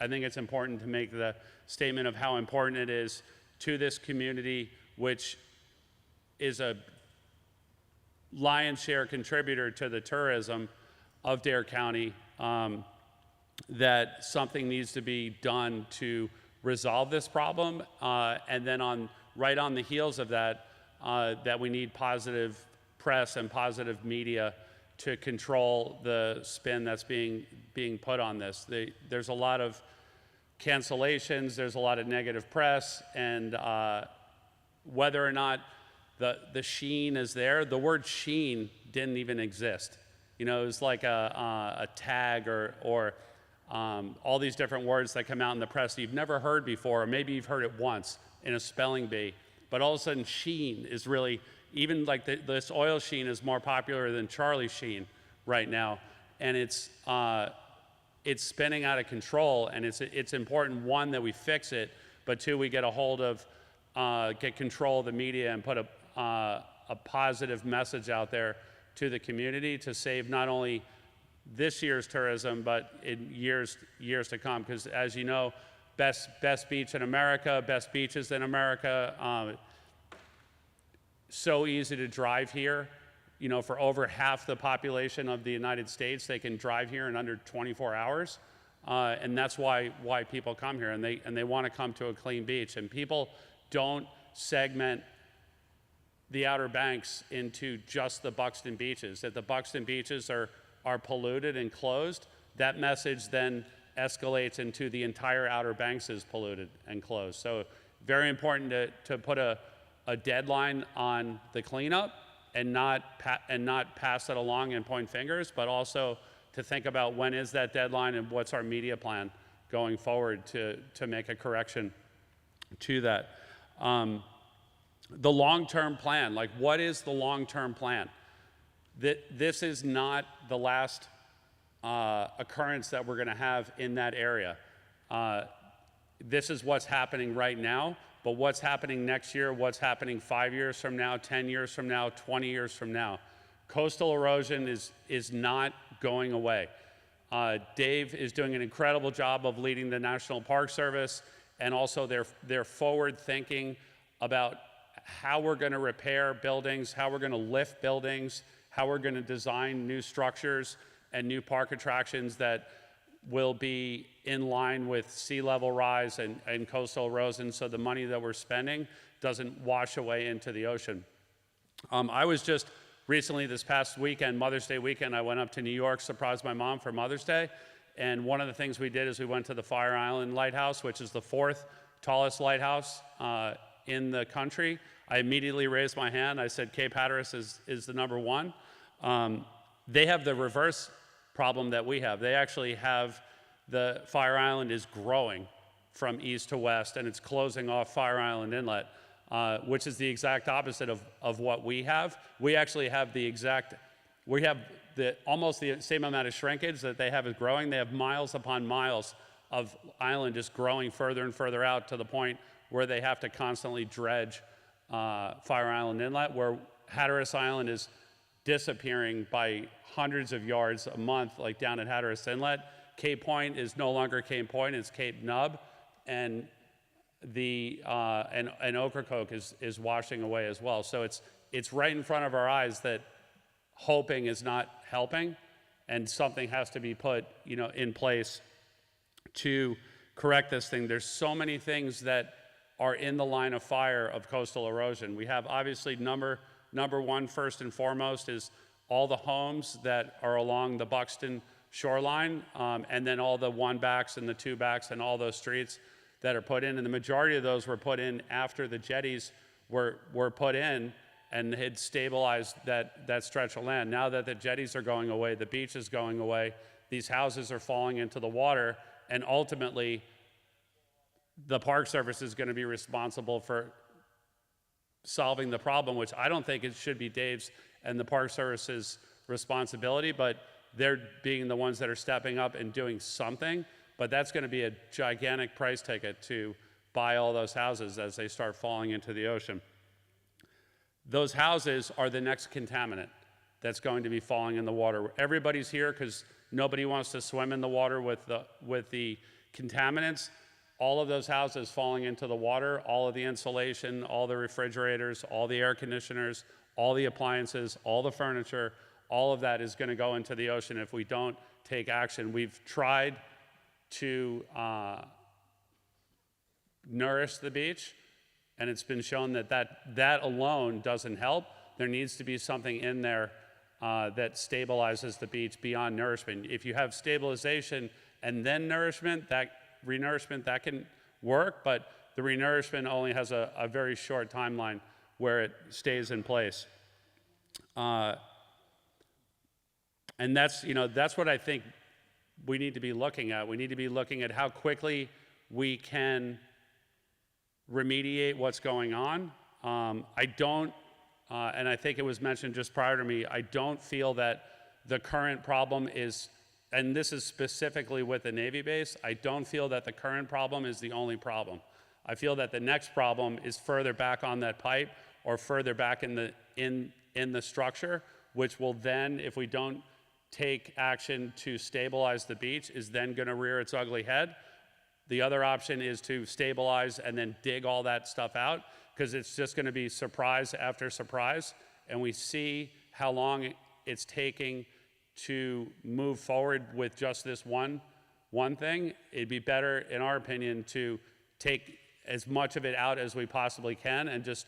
I think it's important to make the statement of how important it is to this community, which is a lion's share contributor to the tourism of Dare County, that something needs to be done to resolve this problem. And then right on the heels of that, that we need positive press and positive media to control the spin that's being put on this. There's a lot of cancellations, there's a lot of negative press, and whether or not the sheen is there, the word sheen didn't even exist. It was like a tag or all these different words that come out in the press that you've never heard before, or maybe you've heard it once in a spelling bee, but all of a sudden sheen is really, even like this oil sheen is more popular than Charlie Sheen right now, and it's spinning out of control, and it's important, one, that we fix it, but two, we get a hold of, get control of the media and put a positive message out there to the community to save not only this year's tourism, but in years to come. Because as you know, best beach in America, best beaches in America. So easy to drive here. For over half the population of the United States, they can drive here in under 24 hours. And that's why people come here, and they want to come to a clean beach. And people don't segment the Outer Banks into just the Buxton beaches. That the Buxton beaches are polluted and closed, that message then escalates into the entire Outer Banks is polluted and closed. So very important to put a deadline on the cleanup and not pass it along and point fingers, but also to think about when is that deadline and what's our media plan going forward to make a correction to that. The long-term plan, like what is the long-term plan? This is not the last occurrence that we're going to have in that area. This is what's happening right now, but what's happening next year, what's happening 5 years from now, 10 years from now, 20 years from now. Coastal erosion is not going away. Dave is doing an incredible job of leading the National Park Service, and also their forward thinking about how we're going to repair buildings, how we're going to lift buildings, how we're going to design new structures and new park attractions that will be in line with sea level rise and coastal erosion, so the money that we're spending doesn't wash away into the ocean. I was just recently, this past weekend, Mother's Day weekend, I went up to New York, surprised my mom for Mother's Day, and one of the things we did is we went to the Fire Island Lighthouse, which is the 4th tallest lighthouse in the country. I immediately raised my hand. I said Cape Hatteras is the number one. They have the reverse problem that we have. They actually have the Fire Island is growing from east to west, and it's closing off Fire Island Inlet, which is the exact opposite of what we have. We actually have almost the same amount of shrinkage that they have is growing. They have miles upon miles of island just growing further and further out to the point where they have to constantly dredge Fire Island Inlet, where Hatteras Island is disappearing by hundreds of yards a month, like down at Hatteras Inlet. Cape Point is no longer Cape Point, it's Cape Nub, and Ocracoke is washing away as well. So it's right in front of our eyes that hoping is not helping, and something has to be put in place to correct this thing. There's so many things that are in the line of fire of coastal erosion. We have obviously number one, first and foremost, is all the homes that are along the Buxton shoreline, and then all the 1-backs and the 2-backs and all those streets that are put in. And the majority of those were put in after the jetties were put in and had stabilized that stretch of land. Now that the jetties are going away, the beach is going away, these houses are falling into the water, and ultimately the Park Service is going to be responsible for solving the problem, which I don't think it should be Dave's and the Park Service's responsibility, but they're being the ones that are stepping up and doing something. But that's going to be a gigantic price ticket to buy all those houses as they start falling into the ocean. Those houses are the next contaminant that's going to be falling in the water. Everybody's here because nobody wants to swim in the water with the contaminants. All of those houses falling into the water, all of the insulation, all the refrigerators, all the air conditioners, all the appliances, all the furniture, all of that is going to go into the ocean if we don't take action. We've tried to nourish the beach, and it's been shown that alone doesn't help. There needs to be something in there that stabilizes the beach beyond nourishment. If you have stabilization and then nourishment, that renourishment, that can work, but the renourishment only has a very short timeline where it stays in place. And that's what I think we need to be looking at. We need to be looking at how quickly we can remediate what's going on. I don't, and I think it was mentioned just prior to me, I don't feel that the current problem is, and this is specifically with the Navy base, I don't feel that the current problem is the only problem. I feel that the next problem is further back on that pipe or further back in the structure, which will then, if we don't take action to stabilize the beach, is then going to rear its ugly head. The other option is to stabilize and then dig all that stuff out, because it's just going to be surprise after surprise, and we see how long it's taking to move forward with just this one thing. It'd be better, in our opinion, to take as much of it out as we possibly can and just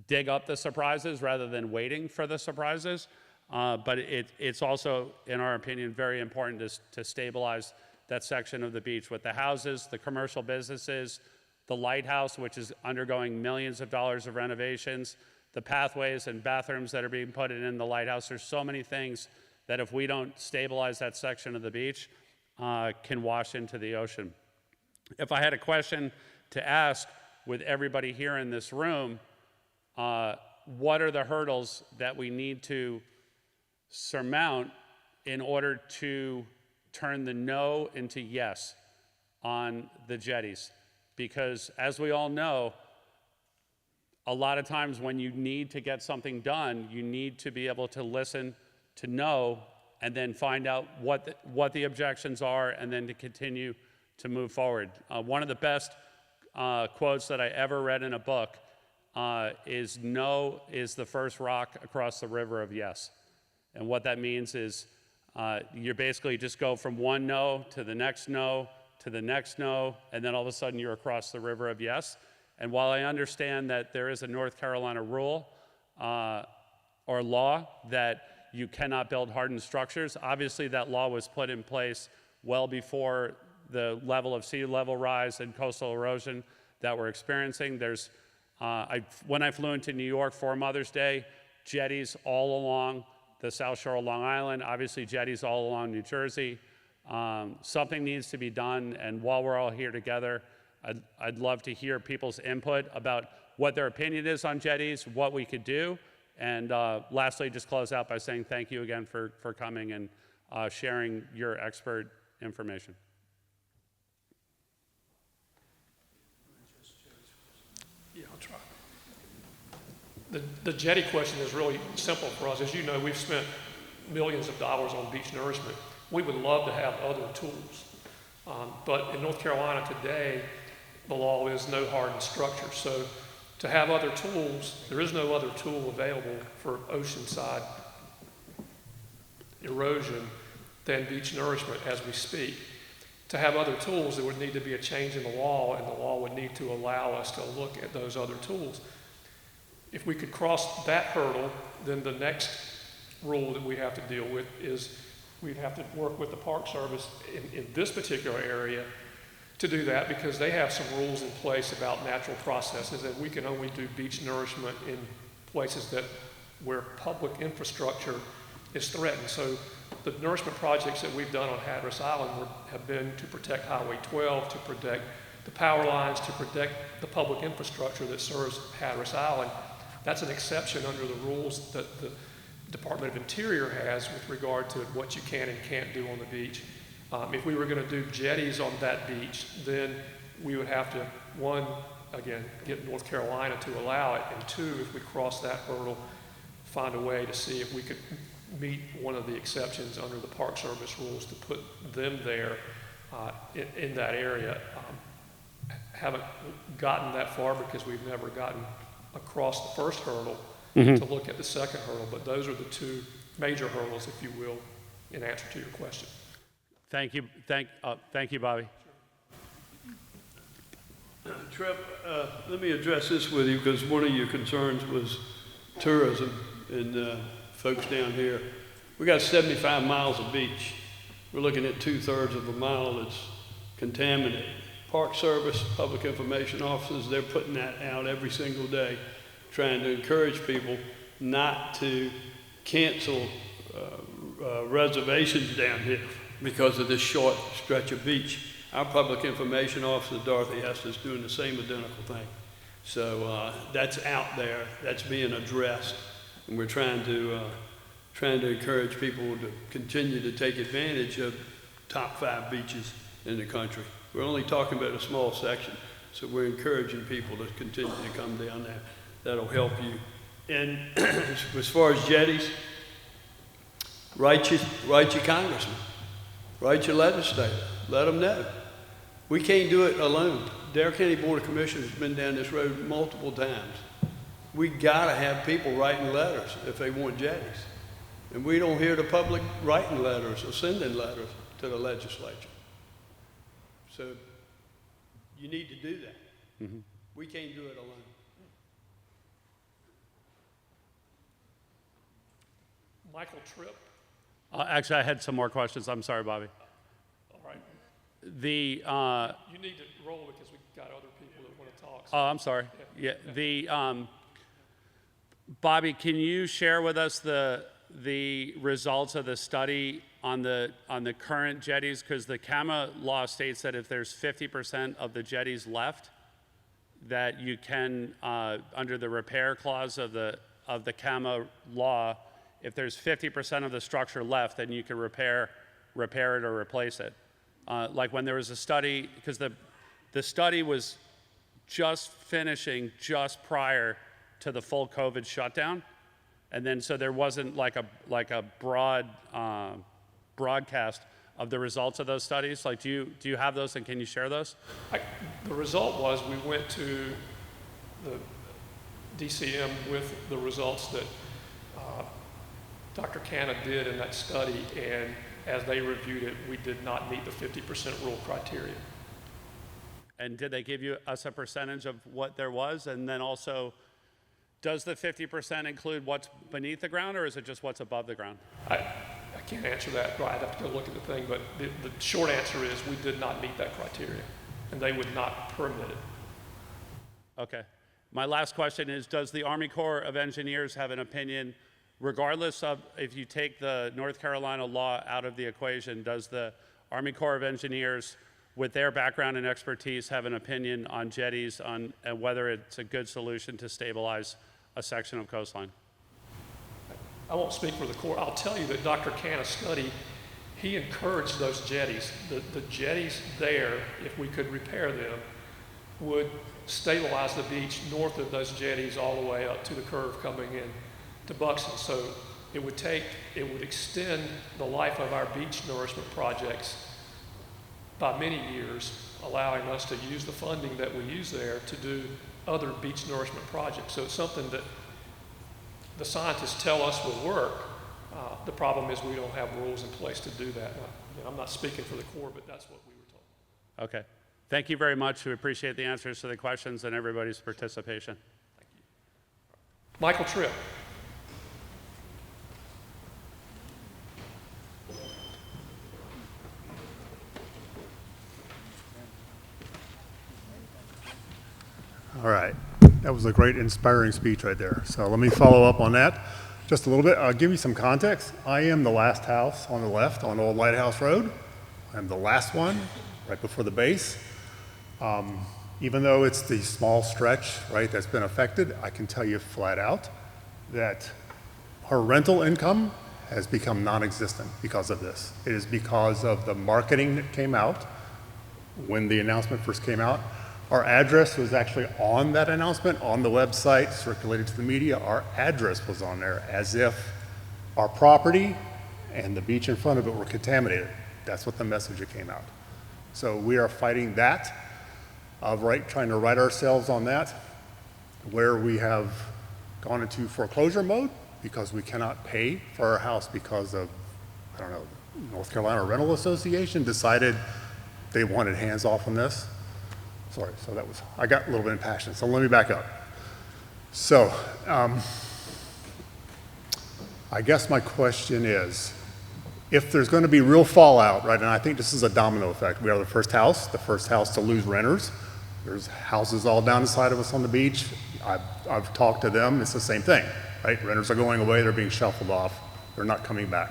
dig up the surprises rather than waiting for the surprises. But it's also, in our opinion, very important to stabilize that section of the beach with the houses, the commercial businesses, the lighthouse, which is undergoing millions of dollars of renovations, the pathways and bathrooms that are being put in the lighthouse. There's so many things that if we don't stabilize that section of the beach, can wash into the ocean. If I had a question to ask with everybody here in this room, what are the hurdles that we need to surmount in order to turn the no into yes on the jetties? Because as we all know, a lot of times when you need to get something done, you need to be able to listen to no and then find out what the objections are and then to continue to move forward. One of the best quotes that I ever read in a book is no is the first rock across the river of yes. And what that means is you basically just go from one no to the next no to the next no, and then all of a sudden you're across the river of yes. And while I understand that there is a North Carolina rule or law that you cannot build hardened structures, obviously that law was put in place well before the level of sea level rise and coastal erosion that we're experiencing. There's, when I flew into New York for Mother's Day, jetties all along the South Shore of Long Island, obviously jetties all along New Jersey. Something needs to be done, and while we're all here together, I'd love to hear people's input about what their opinion is on jetties, what we could do, and lastly, just close out by saying thank you again for coming and sharing your expert information. Yeah, I'll try. The jetty question is really simple for us. As you know, we've spent millions of dollars on beach nourishment. We would love to have other tools. But in North Carolina today, the law is no hardened structure. So to have other tools, there is no other tool available for oceanside erosion than beach nourishment as we speak. To have other tools, there would need to be a change in the law, and the law would need to allow us to look at those other tools. If we could cross that hurdle, then the next rule that we have to deal with is we'd have to work with the Park Service in this particular area to do that, because they have some rules in place about natural processes, and we can only do beach nourishment in places where public infrastructure is threatened. So the nourishment projects that we've done on Hatteras Island have been to protect Highway 12, to protect the power lines, to protect the public infrastructure that serves Hatteras Island. That's an exception under the rules that the Department of Interior has with regard to what you can and can't do on the beach. If we were going to do jetties on that beach, then we would have to, one, again, get North Carolina to allow it, and two, if we cross that hurdle, find a way to see if we could meet one of the exceptions under the Park Service rules to put them there in that area. Haven't gotten that far because we've never gotten across the first hurdle to look at the second hurdle, but those are the two major hurdles, if you will, in answer to your question. Thank you, Bobby. Trip, let me address this with you, because one of your concerns was tourism and folks down here. We got 75 miles of beach. We're looking at 2/3 of a mile that's contaminated. Park Service, public information officers, they're putting that out every single day, trying to encourage people not to cancel reservations down here because of this short stretch of beach. Our public information officer, Dorothy Hester, is doing the same identical thing. So that's out there, that's being addressed, and we're trying to encourage people to continue to take advantage of top 5 beaches in the country. We're only talking about a small section, so we're encouraging people to continue to come down there. That'll help you. And as far as jetties, write your congressman, write your legislator, let them know. We can't do it alone. Dare County Board of Commissioners has been down this road multiple times. We gotta have people writing letters if they want jetties. And we don't hear the public writing letters or sending letters to the legislature. So you need to do that. We can't do it alone. Michael Tripp. Actually, I had some more questions. I'm sorry, Bobby. All right. You need to roll because we've got other people that want to talk. Oh, I'm sorry. Yeah. Bobby, can you share with us the results of the study on the current jetties? Because the CAMA law states that if there's 50% of the jetties left, that you can, under the repair clause of the CAMA law, if there's 50% of the structure left, then you can repair it or replace it. Like when there was a study, because the study was just finishing just prior to the full COVID shutdown, and then so there wasn't like a broad broadcast of the results of those studies. Like, do you have those, and can you share those? The result was we went to the DCM with the results that Dr. Canna did in that study, and as they reviewed it, we did not meet the 50% rule criteria. And did they give you us a percentage of what there was? And then also, does the 50% include what's beneath the ground, or is it just what's above the ground? I can't answer that. I'd have to go look at the thing, but the short answer is we did not meet that criteria, and they would not permit it. Okay. My last question is, does the Army Corps of Engineers have an opinion, regardless of if you take the North Carolina law out of the equation, does the Army Corps of Engineers, with their background and expertise, have an opinion on jetties and whether it's a good solution to stabilize a section of coastline? I won't speak for the Corps. I'll tell you that Dr. Canna's study, he encouraged those jetties. The jetties there, if we could repair them, would stabilize the beach north of those jetties all the way up to the curve coming in to Buxton. So it would extend the life of our beach nourishment projects by many years, allowing us to use the funding that we use there to do other beach nourishment projects. So it's something that the scientists tell us will work. The problem is we don't have rules in place to do that. I'm not speaking for the Corps, but that's what we were told. Okay. Thank you very much. We appreciate the answers to the questions and everybody's participation. Thank you. Michael Tripp. was a great, inspiring speech right there. So let me follow up on that just a little bit. I'll give you some context. I am the last house on the left on Old Lighthouse Road. I'm the last one right before the base. Even though it's the small stretch, right, that's been affected, I can tell you flat out that our rental income has become non-existent because of this. It is because of the marketing that came out when the announcement first came out. Our address was actually on that announcement, on the website, circulated to the media. Our address was on there as if our property and the beach in front of it were contaminated. That's what the message that came out. So we are fighting that, trying to right ourselves on that, where we have gone into foreclosure mode because we cannot pay for our house because of, I don't know, North Carolina Rental Association decided they wanted hands off on this. Sorry, so that was, I got a little bit impassioned, so let me back up. So, I guess my question is, if there's going to be real fallout, right, and I think this is a domino effect. We are the first house to lose renters. There's houses all down the side of us on the beach. I've talked to them, it's the same thing, right? Renters are going away, they're being shuffled off, they're not coming back.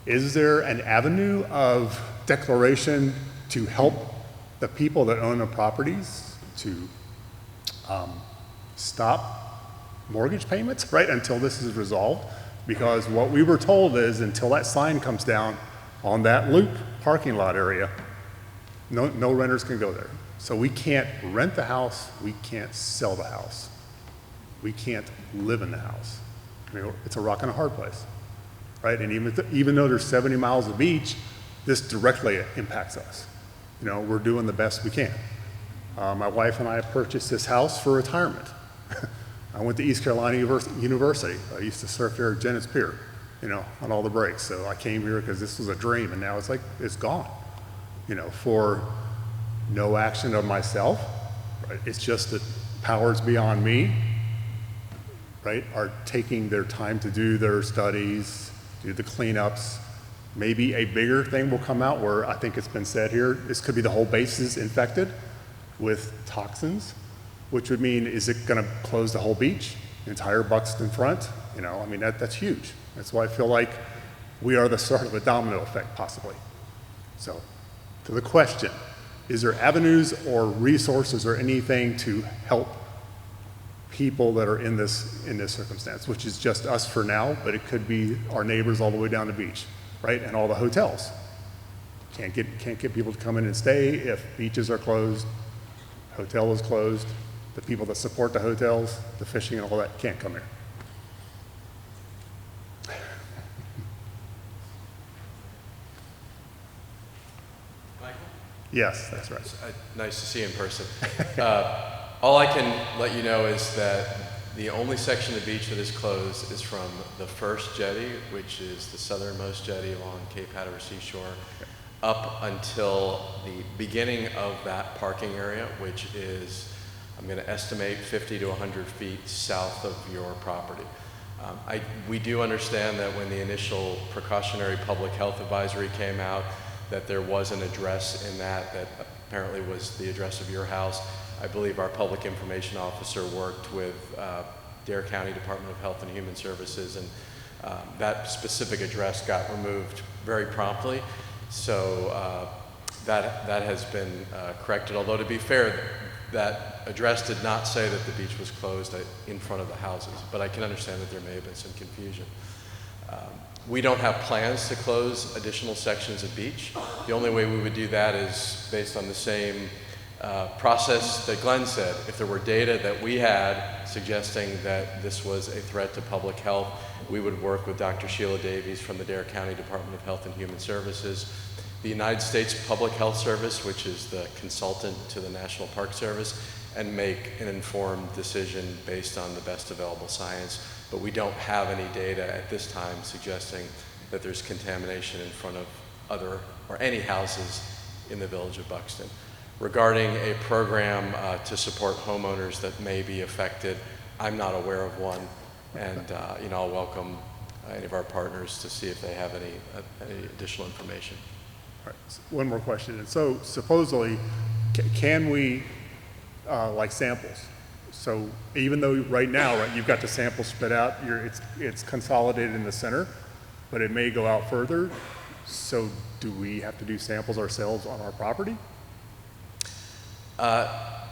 Is there an avenue of declaration to help the people that own the properties to stop mortgage payments, right, until this is resolved? Because what we were told is until that sign comes down on that loop parking lot area, no renters can go there. So we can't rent the house, we can't sell the house. We can't live in the house. I mean, it's a rock and a hard place, right? And even though there's 70 miles of beach, this directly impacts us. You know, we're doing the best we can. My wife and I purchased this house for retirement. I went to East Carolina University. I used to surf there at Jennings Pier, you know, on all the breaks. So I came here because this was a dream, and now it's like, it's gone, you know, for no action of myself, right? It's just that powers beyond me, right, are taking their time to do their studies, do the cleanups. Maybe a bigger thing will come out where I think it's been said here, this could be the whole base is infected with toxins, which would mean, is it gonna close the whole beach, the entire Buxton front? You know, I mean, that's huge. That's why I feel like we are the start of a domino effect, possibly. So, to the question, is there avenues or resources or anything to help people that are in this circumstance, which is just us for now, but it could be our neighbors all the way down the beach, right? And all the hotels. Can't get people to come in and stay if beaches are closed, hotel is closed, the people that support the hotels, the fishing and all that can't come here. Yes, that's right. Nice to see you in person. All I can let you know is that the only section of the beach that is closed is from the first jetty, which is the southernmost jetty along Cape Hatteras Seashore, up until the beginning of that parking area, which is, I'm going to estimate 50 to 100 feet south of your property. We do understand that when the initial precautionary public health advisory came out, that there was an address in that apparently was the address of your house. I believe our public information officer worked with Dare County Department of Health and Human Services, and that specific address got removed very promptly. So that has been corrected, although to be fair, that address did not say that the beach was closed in front of the houses, but I can understand that there may have been some confusion. We don't have plans to close additional sections of beach. The only way we would do that is based on the same process that Glenn said. If there were data that we had suggesting that this was a threat to public health, we would work with Dr. Sheila Davies from the Dare County Department of Health and Human Services, the United States Public Health Service, which is the consultant to the National Park Service, and make an informed decision based on the best available science. But we don't have any data at this time suggesting that there's contamination in front of other or any houses in the village of Buxton. Regarding a program to support homeowners that may be affected, I'm not aware of one, and you know, I'll welcome any of our partners to see if they have any additional information. All right, one more question. And so supposedly, can we, like samples, So even though right now, right, you've got the sample spit out, it's consolidated in the center, but it may go out further. So do we have to do samples ourselves on our property? Well,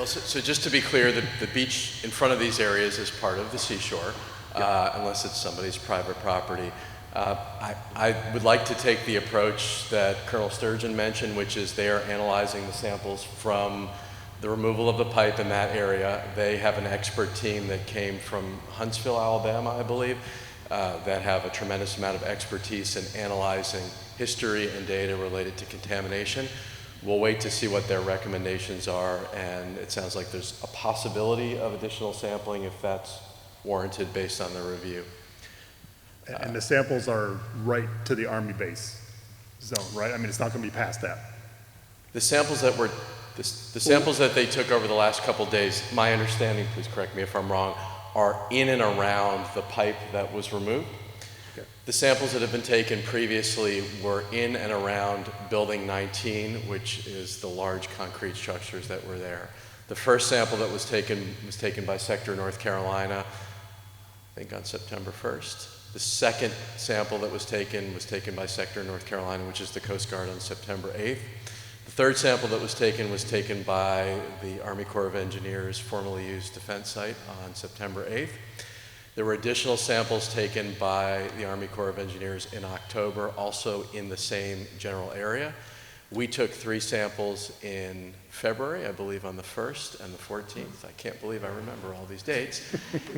so just to be clear, the beach in front of these areas is part of the seashore, unless it's somebody's private property. I would like to take the approach that Colonel Sturgeon mentioned, which is they are analyzing the samples from the removal of the pipe in that area. They have an expert team that came from Huntsville, Alabama, I believe, that have a tremendous amount of expertise in analyzing history and data related to contamination. We'll wait to see what their recommendations are, and it sounds like there's a possibility of additional sampling if that's warranted based on the review. And the samples are right to the Army base zone, right? I mean, it's not going to be past that. The samples that were, the samples that they took over the last couple days, my understanding, please correct me if I'm wrong, are in and around the pipe that was removed. Okay. The samples that have been taken previously were in and around Building 19, which is the large concrete structures that were there. The first sample that was taken by Sector North Carolina, I think on September 1st. The second sample that was taken by Sector North Carolina, which is the Coast Guard, on September 8th. The third sample that was taken by the Army Corps of Engineers, formerly used defense site, on September 8th. There were additional samples taken by the Army Corps of Engineers in October, also in the same general area. We took 3 samples in February, I believe on the 1st and the 14th. I can't believe I remember all these dates.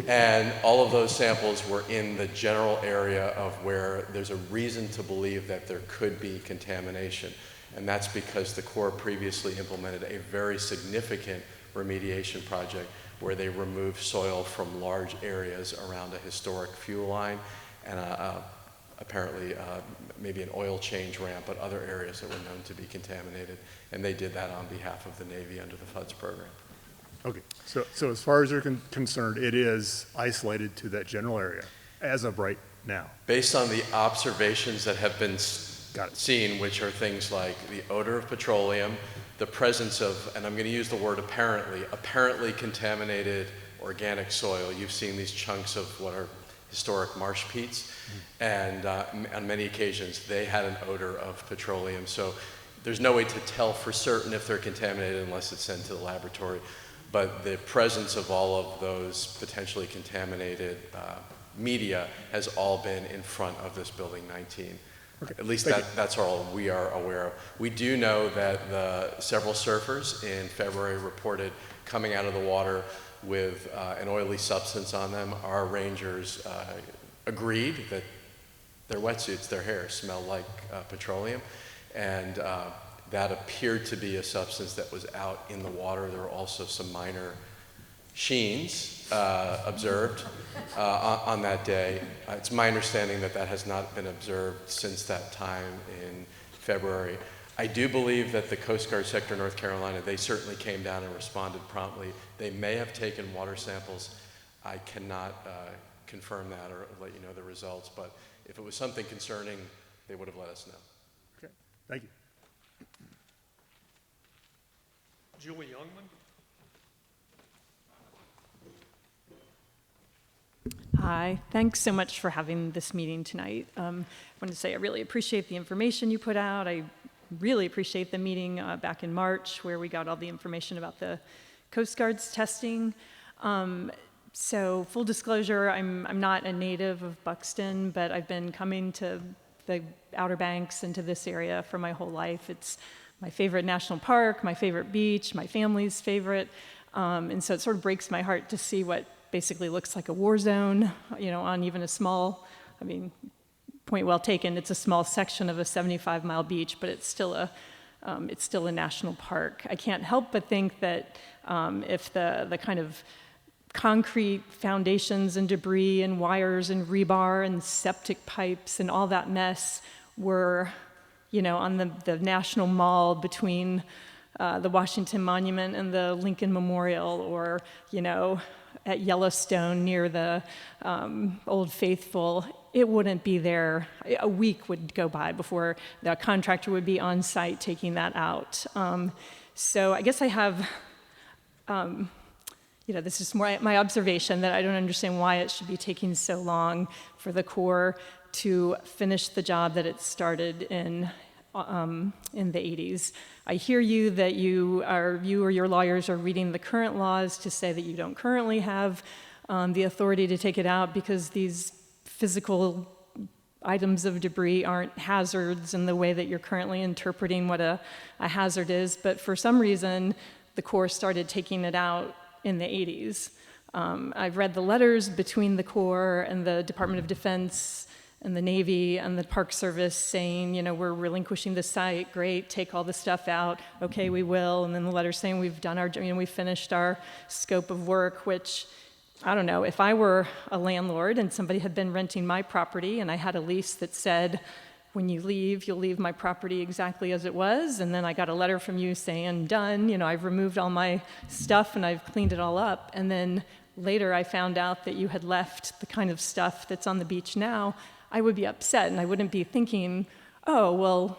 And all of those samples were in the general area of where there's a reason to believe that there could be contamination. And that's because the Corps previously implemented a very significant remediation project where they removed soil from large areas around a historic fuel line and apparently maybe an oil change ramp, but other areas that were known to be contaminated. And they did that on behalf of the Navy under the FUDS program. Okay, so as far as you're concerned, it is isolated to that general area as of right now. Based on the observations that have been seen, which are things like the odor of petroleum, the presence of, and I'm going to use the word apparently contaminated organic soil. You've seen these chunks of what are historic marsh peats, and on many occasions they had an odor of petroleum. So there's no way to tell for certain if they're contaminated unless it's sent to the laboratory. But the presence of all of those potentially contaminated media has all been in front of this Building 19. Okay. At least that's all we are aware of. We do know that several surfers in February reported coming out of the water with an oily substance on them. Our rangers agreed that their wetsuits, their hair, smelled like petroleum, and that appeared to be a substance that was out in the water. There were also some minor sheens observed on that day. It's my understanding that that has not been observed since that time in February. I do believe that the Coast Guard Sector North Carolina, they certainly came down and responded promptly. They may have taken water samples. I cannot confirm that or let you know the results, but if it was something concerning, they would have let us know. Okay, thank you. Julie Youngman. Hi, thanks so much for having this meeting tonight. I wanted to say I really appreciate the information you put out. I really appreciate the meeting back in March where we got all the information about the Coast Guard's testing. So full disclosure, I'm not a native of Buxton, but I've been coming to the Outer Banks and to this area for my whole life. It's my favorite national park, my favorite beach, my family's favorite. And so it sort of breaks my heart to see what basically looks like a war zone, you know, on even a small, I mean, point well taken, it's a small section of a 75-mile beach, but it's still a national park. I can't help but think that if the kind of concrete foundations and debris and wires and rebar and septic pipes and all that mess were, you know, on the National Mall between the Washington Monument and the Lincoln Memorial, or, you know, at Yellowstone near the Old Faithful, it wouldn't be there. A week would go by before the contractor would be on site taking that out. So I guess I have this is my observation, that I don't understand why it should be taking so long for the Corps to finish the job that it started in the 80s. I hear you that you or your lawyers are reading the current laws to say that you don't currently have the authority to take it out because these physical items of debris aren't hazards in the way that you're currently interpreting what a hazard is. But for some reason, the Corps started taking it out in the 80s. I've read the letters between the Corps and the Department of Defense and the Navy and the Park Service saying, we're relinquishing the site, great, take all the stuff out, okay, we will. And then the letter saying we've done we finished our scope of work, which, I don't know, if I were a landlord and somebody had been renting my property and I had a lease that said, when you leave, you'll leave my property exactly as it was, and then I got a letter from you saying, done, I've removed all my stuff and I've cleaned it all up, and then later I found out that you had left the kind of stuff that's on the beach now, I would be upset, and I wouldn't be thinking, oh, well,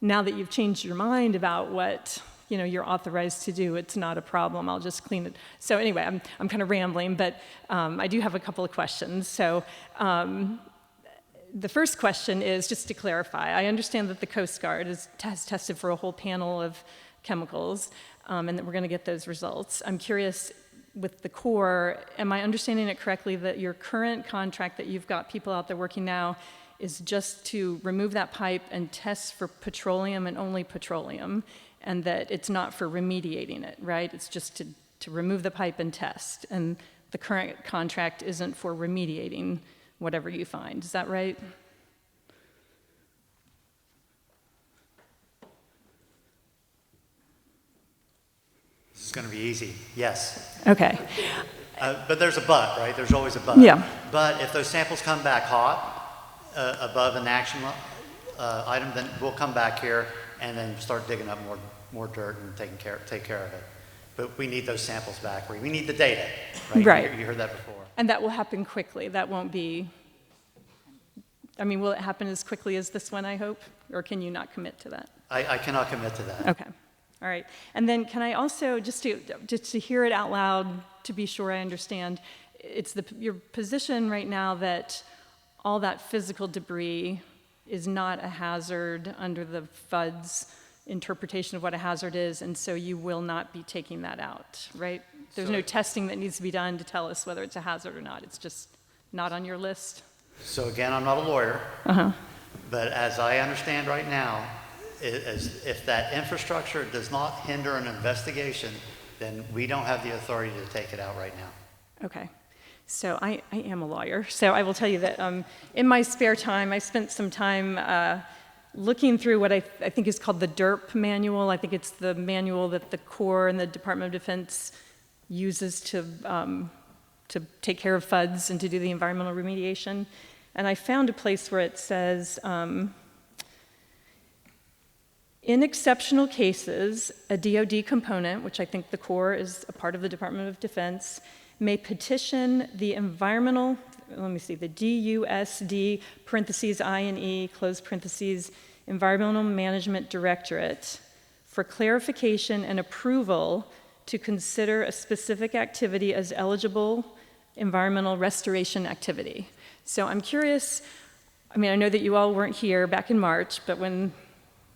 now that you've changed your mind about what you're authorized to do, it's not a problem, I'll just clean it. So anyway, I'm kind of rambling, but I do have a couple of questions. So the first question is, just to clarify, I understand that the Coast Guard has tested for a whole panel of chemicals, and that we're going to get those results. I'm curious, with the Corps, am I understanding it correctly that your current contract that you've got people out there working now is just to remove that pipe and test for petroleum and only petroleum, and that it's not for remediating it, right? It's just to remove the pipe and test, and the current contract isn't for remediating whatever you find. Is that right? This is going to be easy. Yes. Okay. But there's a but, right? There's always a but. Yeah. But if those samples come back hot, above an action item, then we'll come back here and then start digging up more dirt and take care of it. But we need those samples back. We need the data, right? Right. You heard that before. And that will happen quickly. That won't be, will it happen as quickly as this one, I hope? Or can you not commit to that? I cannot commit to that. Okay. All right. And then can I also, just to hear it out loud, to be sure I understand, it's your position right now that all that physical debris is not a hazard under the FUDS interpretation of what a hazard is, and so you will not be taking that out, right? There's no testing that needs to be done to tell us whether it's a hazard or not. It's just not on your list? So again, I'm not a lawyer, but as I understand right now, if that infrastructure does not hinder an investigation, then we don't have the authority to take it out right now. Okay. So I am a lawyer. So I will tell you that in my spare time, I spent some time looking through what I think is called the DERP manual. I think it's the manual that the Corps and the Department of Defense uses to take care of FUDS and to do the environmental remediation. And I found a place where it says, in exceptional cases, a DoD component, which I think the Corps is a part of the Department of Defense, may petition the environmental, the DUSD, parentheses I&E, close parentheses, Environmental Management Directorate for clarification and approval to consider a specific activity as eligible environmental restoration activity. So I'm curious, I know that you all weren't here back in March, but when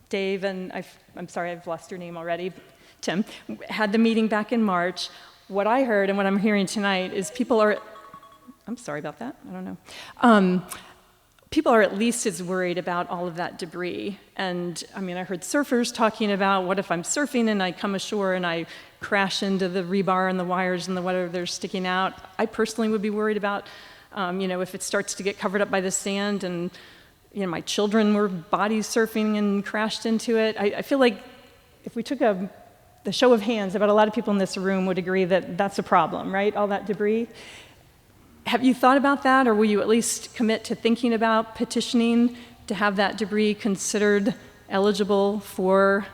Dave and, I'm sorry, I've lost your name already, Tim, had the meeting back in March, what I heard and what I'm hearing tonight is people are, I'm sorry about that, I don't know. People are at least as worried about all of that debris. And I heard surfers talking about, what if I'm surfing and I come ashore and I crash into the rebar and the wires and the whatever they're sticking out. I personally would be worried about, if it starts to get covered up by the sand and, my children were body surfing and crashed into it. I feel like if we took the show of hands, about a lot of people in this room would agree that that's a problem, right? All that debris. Have you thought about that, or will you at least commit to thinking about petitioning to have that debris considered eligible for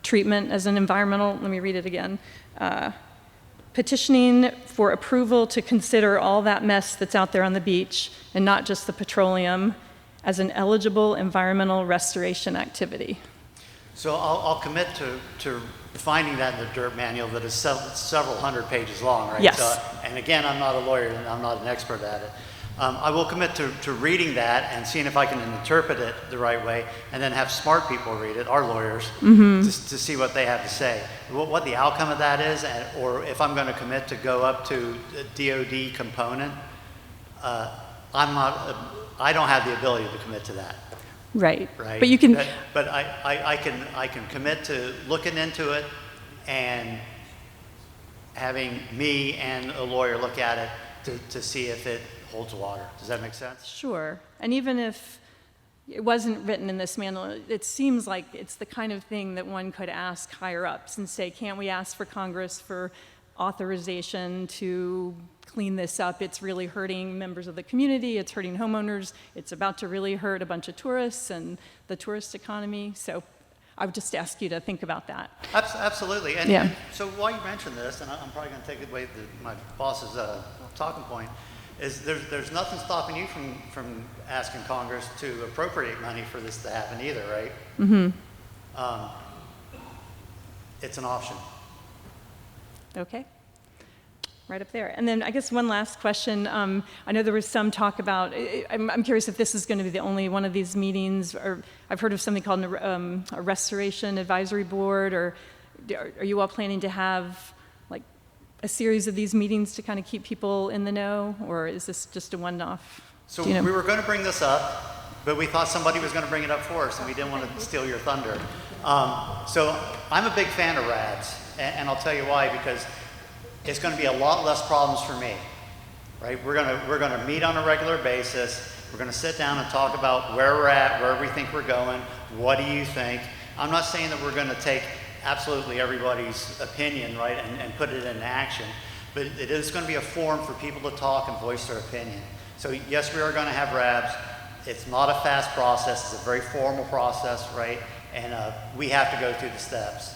treatment as an environmental, let me read it again, petitioning for approval to consider all that mess that's out there on the beach, and not just the petroleum, as an eligible environmental restoration activity? So I'll commit to finding that in the dirt manual that is several hundred pages long, right? Yes. So, and again, I'm not a lawyer and I'm not an expert at it. I will commit to reading that and seeing if I can interpret it the right way, and then have smart people read it, our lawyers, to see what they have to say. What the outcome of that is, or if I'm going to commit to go up to a DoD component, I don't have the ability to commit to that. Right. Right. But you can. But I can commit to looking into it and having me and a lawyer look at it to see if it holds water. Does that make sense? Sure. And even if it wasn't written in this manual, it seems like it's the kind of thing that one could ask higher ups and say, can't we ask for Congress for authorization to clean this up? It's really hurting members of the community, it's hurting homeowners, it's about to really hurt a bunch of tourists and the tourist economy. So I would just ask you to think about that. Absolutely. And so while you mention this, and I'm probably going to take away my boss's talking point, is there's nothing stopping you from asking Congress to appropriate money for this to happen either, right? Mm-hmm. It's an option. Okay. Right up there. And then I guess one last question. I know there was some talk about, I'm curious if this is going to be the only one of these meetings, or I've heard of something called a restoration advisory board, or are you all planning to have like a series of these meetings to kind of keep people in the know, or is this just a one-off? So we were going to bring this up, but we thought somebody was going to bring it up for us, and we didn't want to steal your thunder. So I'm a big fan of RADs, and I'll tell you why, because it's going to be a lot less problems for me, right? We're going to meet on a regular basis. We're going to sit down and talk about where we're at, where we think we're going. What do you think? I'm not saying that we're going to take absolutely everybody's opinion, right, and put it into action, but it is going to be a forum for people to talk and voice their opinion. So yes, we are going to have RABs. It's not a fast process. It's a very formal process, right? And we have to go through the steps.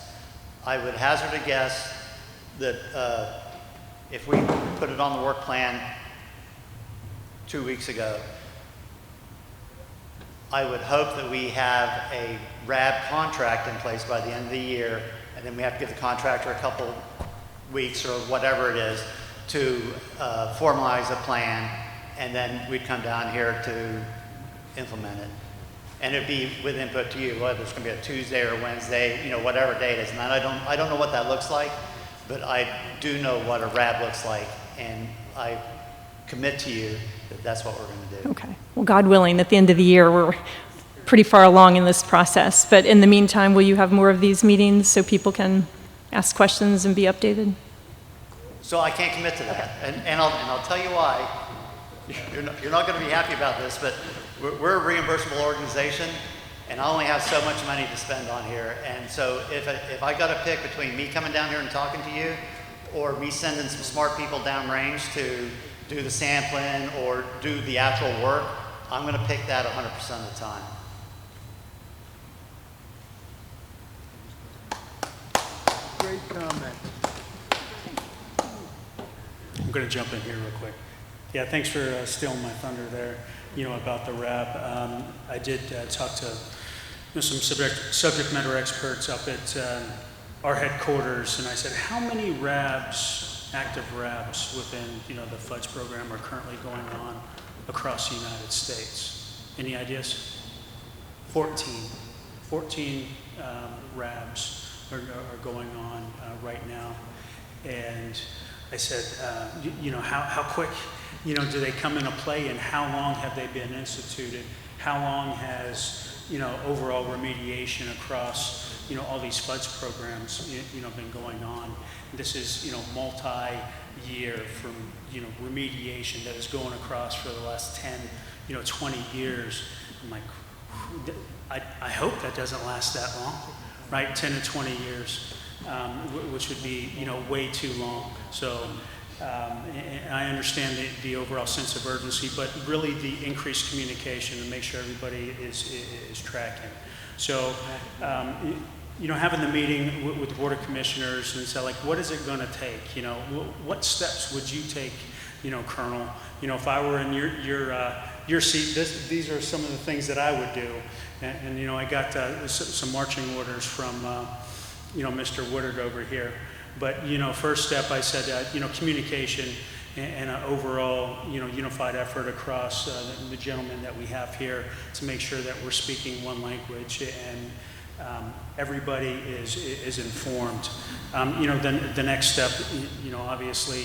I would hazard a guess that if we put it on the work plan 2 weeks ago, I would hope that we have a RAB contract in place by the end of the year, and then we have to give the contractor a couple weeks or whatever it is to formalize a plan, and then we'd come down here to implement it. And it'd be with input to you, whether it's going to be a Tuesday or Wednesday, whatever day it is. And I don't know what that looks like, but I do know what a RAB looks like, and I commit to you that that's what we're going to do. Okay. Well, God willing, at the end of the year, we're pretty far along in this process. But in the meantime, will you have more of these meetings so people can ask questions and be updated? So I can't commit to that, and I'll tell you why. You're not going to be happy about this, but we're a reimbursable organization, and I only have so much money to spend on here. And so if I got to pick between me coming down here and talking to you, or me sending some smart people downrange to do the sampling or do the actual work, I'm going to pick that 100% of the time. Great comment. I'm going to jump in here real quick. Yeah, thanks for stealing my thunder there, about the RAB. I did talk to some subject matter experts up at our headquarters, and I said, how many RABs, active RABs within the FUDS program are currently going on across the United States? Any ideas? 14. 14 RABs are going on right now. And I said, how quick, do they come into play, and how long have they been instituted? How long has, overall remediation across, all these FUDS programs, been going on? This is, multi-year from, remediation that is going across for the last 10, 20 years. I'm like, I hope that doesn't last that long, right? 10 to 20 years, which would be, way too long. So I understand the overall sense of urgency, but really the increased communication to make sure everybody is tracking. So, having the meeting with the Board of Commissioners and say, like, what is it going to take? What steps would you take, Colonel? If I were in your seat, these are some of the things that I would do. And I got some marching orders from Mr. Woodard over here. But, first step, I said, communication and an overall, unified effort across the gentlemen that we have here to make sure that we're speaking one language and everybody is informed. The next step, obviously,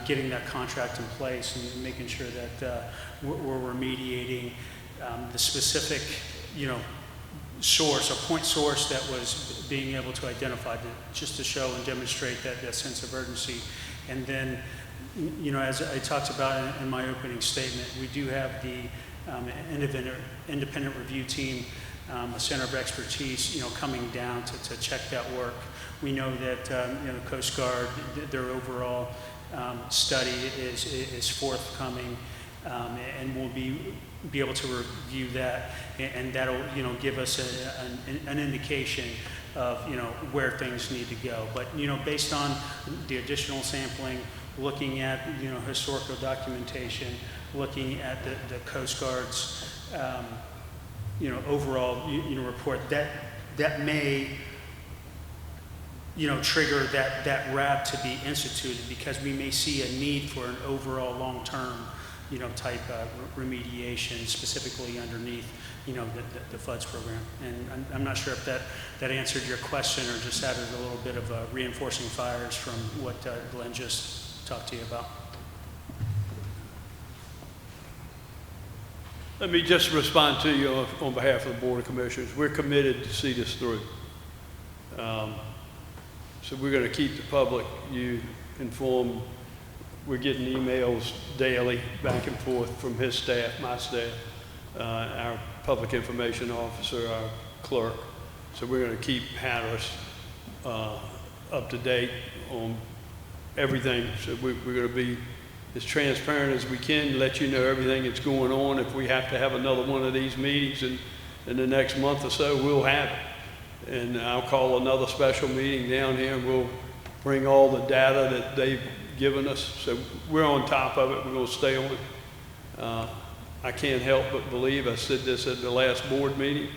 getting that contract in place and making sure that we're remediating the specific, source or point source that was being able to identify just to show and demonstrate that sense of urgency. And then, as I talked about in my opening statement, we do have the independent review team, a center of expertise, coming down to check that work. We know that the Coast Guard, their overall study is forthcoming, and we'll be able to review that, and that'll give us an indication of where things need to go. But based on the additional sampling, looking at historical documentation, looking at the Coast Guard's overall report, that may trigger that RAB to be instituted, because we may see a need for an overall long-term type remediation, specifically underneath the FUDS program. And I'm not sure if that answered your question or just added a little bit of reinforcing fires from what Glenn just talked to you about. Let me just respond to you on behalf of the Board of Commissioners. We're committed to see this through. So we're going to keep the public, you informed. We're getting emails daily back and forth from his staff, my staff, our public information officer, our clerk. So we're going to keep Hatteras up to date on everything. So we're going to be as transparent as we can, let you know everything that's going on. If we have to have another one of these meetings in the next month or so, we'll have it. And I'll call another special meeting down here, and we'll bring all the data that they've given us. So we're on top of it. We're going to stay on it. I can't help but believe, I said this at the last board meeting,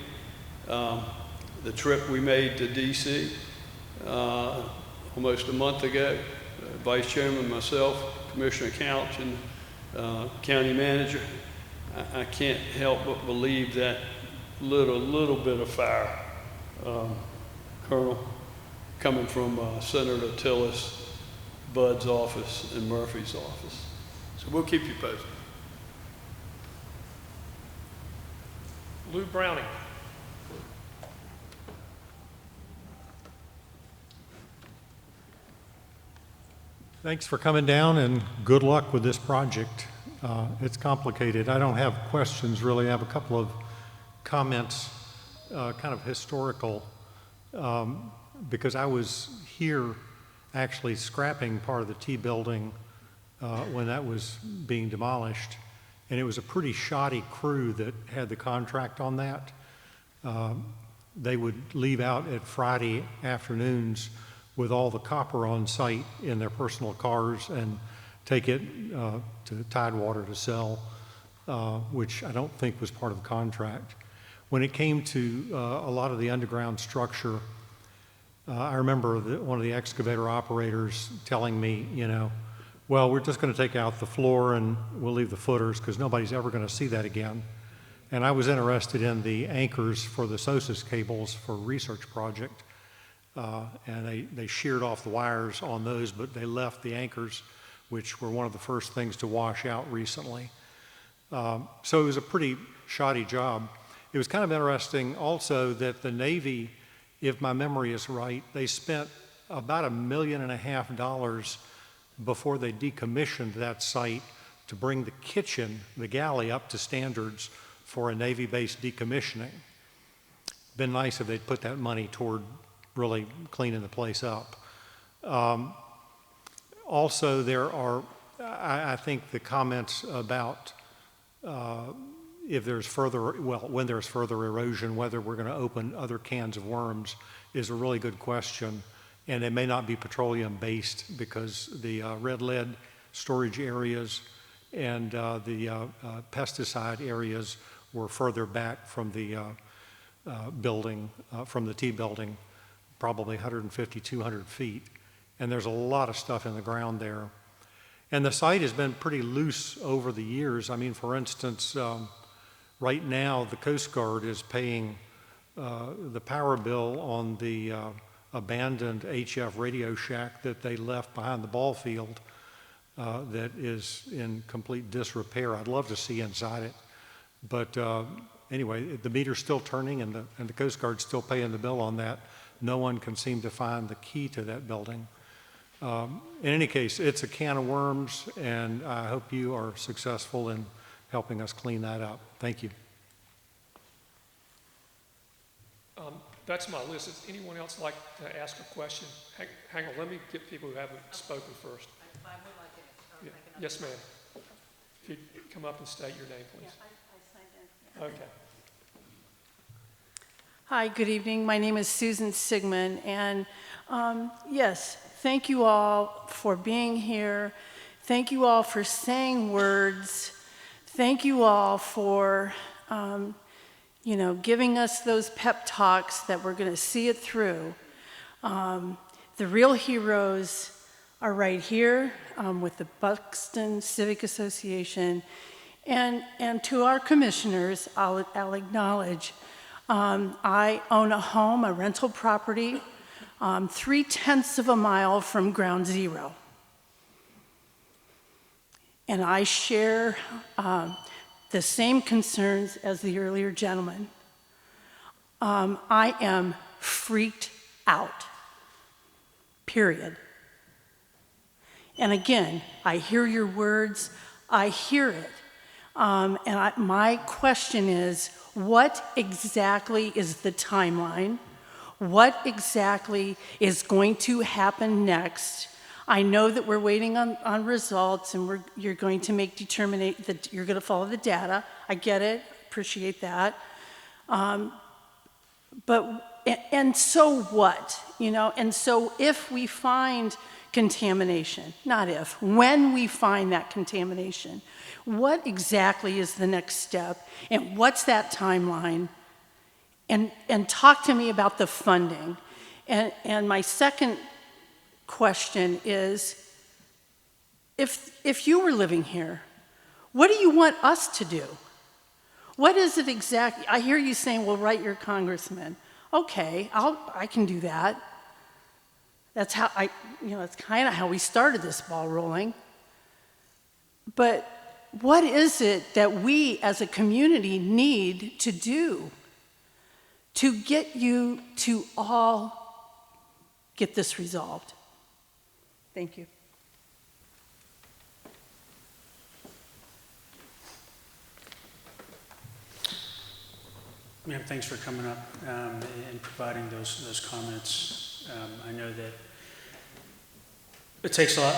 the trip we made to DC almost a month ago, Vice Chairman, myself, Commissioner Couch, and County Manager, I can't help but believe that little bit of fire, Colonel, coming from Senator Tillis, Bud's office, and Murphy's office. So we'll keep you posted. Lou Browning. Thanks for coming down, and good luck with this project. It's complicated. I don't have questions really. I have a couple of comments, kind of historical, because I was here actually scrapping part of the T building when that was being demolished, and it was a pretty shoddy crew that had the contract on that. They would leave out at Friday afternoons with all the copper on site in their personal cars and take it to Tidewater to sell, which I don't think was part of the contract. When it came to a lot of the underground structure, I remember one of the excavator operators telling me, well, we're just going to take out the floor and we'll leave the footers because nobody's ever going to see that again. And I was interested in the anchors for the SOSUS cables for a research project. And they sheared off the wires on those, but they left the anchors, which were one of the first things to wash out recently. So it was a pretty shoddy job. It was kind of interesting also that the Navy, if my memory is right, they spent about $1.5 million before they decommissioned that site to bring the kitchen, the galley, up to standards for a Navy-based decommissioning. Been nice if they'd put that money toward really cleaning the place up. Also, there are, I think the comments about if there's when there's further erosion, whether we're going to open other cans of worms is a really good question. And it may not be petroleum based because the red lead storage areas and the pesticide areas were further back from the building, from the T building probably 150, 200 feet. And there's a lot of stuff in the ground there. And the site has been pretty loose over the years. I mean, for instance, right now the Coast Guard is paying the power bill on the abandoned HF radio shack that they left behind the ball field that is in complete disrepair. I'd love to see inside it. But anyway, the meter's still turning and the Coast Guard's still paying the bill on that. No one can seem to find the key to that building. In any case, it's a can of worms, and I hope you are successful in helping us clean that up. Thank you. That's my list. Does anyone else like to ask a question? Hang on, let me get people who haven't spoken first. I would like to. Yeah. Yes, ma'am. If you come up and state your name, please. I signed in. Okay. Hi, good evening. My name is Susan Sigmund, and yes, thank you all for being here. Thank you all for saying words. Thank you all for, giving us those pep talks that we're going to see it through. The real heroes are right here with the Buxton Civic Association. And to our commissioners, I'll acknowledge, I own a home, a rental property, 3/10 of a mile from ground zero. And I share the same concerns as the earlier gentleman. I am freaked out, period. And again, I hear your words, I hear it. My question is, what exactly is the timeline? What exactly is going to happen next? I know that we're waiting on results, and you're going to make determination that you're going to follow the data. I get it, appreciate that. And so what? And so if we find contamination, not if, when we find that contamination, what exactly is the next step, and what's that timeline? And talk to me about the funding. And my second question is, if you were living here, what do you want us to do? What is it exactly? I hear you saying, well, write your congressman. Okay, I can do that. That's how that's kind of how we started this ball rolling. But what is it that we as a community need to do to get you to all get this resolved? Thank you. Ma'am, thanks for coming up and providing those comments. I know that it takes a lot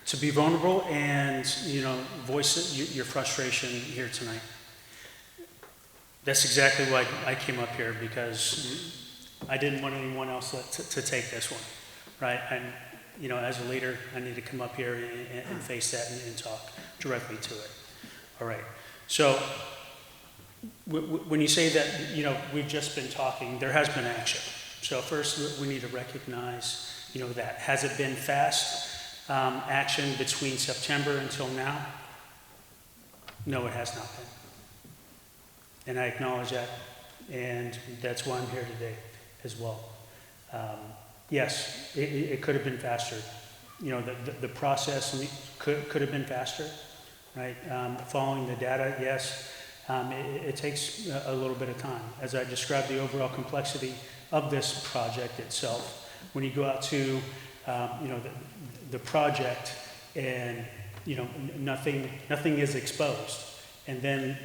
to be vulnerable and voice your frustration here tonight. That's exactly why I came up here, because I didn't want anyone else to take this one, right? And as a leader, I need to come up here and face that and talk directly to it. All right. So when you say that, we've just been talking, there has been action. So first, we need to recognize, that. Has it been fast action between September until now? No, it has not been. And I acknowledge that, and that's why I'm here today as well. Yes, it could have been faster. The process could have been faster, right? Following the data, yes, it takes a little bit of time. As I described the overall complexity of this project itself, when you go out to the project and nothing is exposed, and then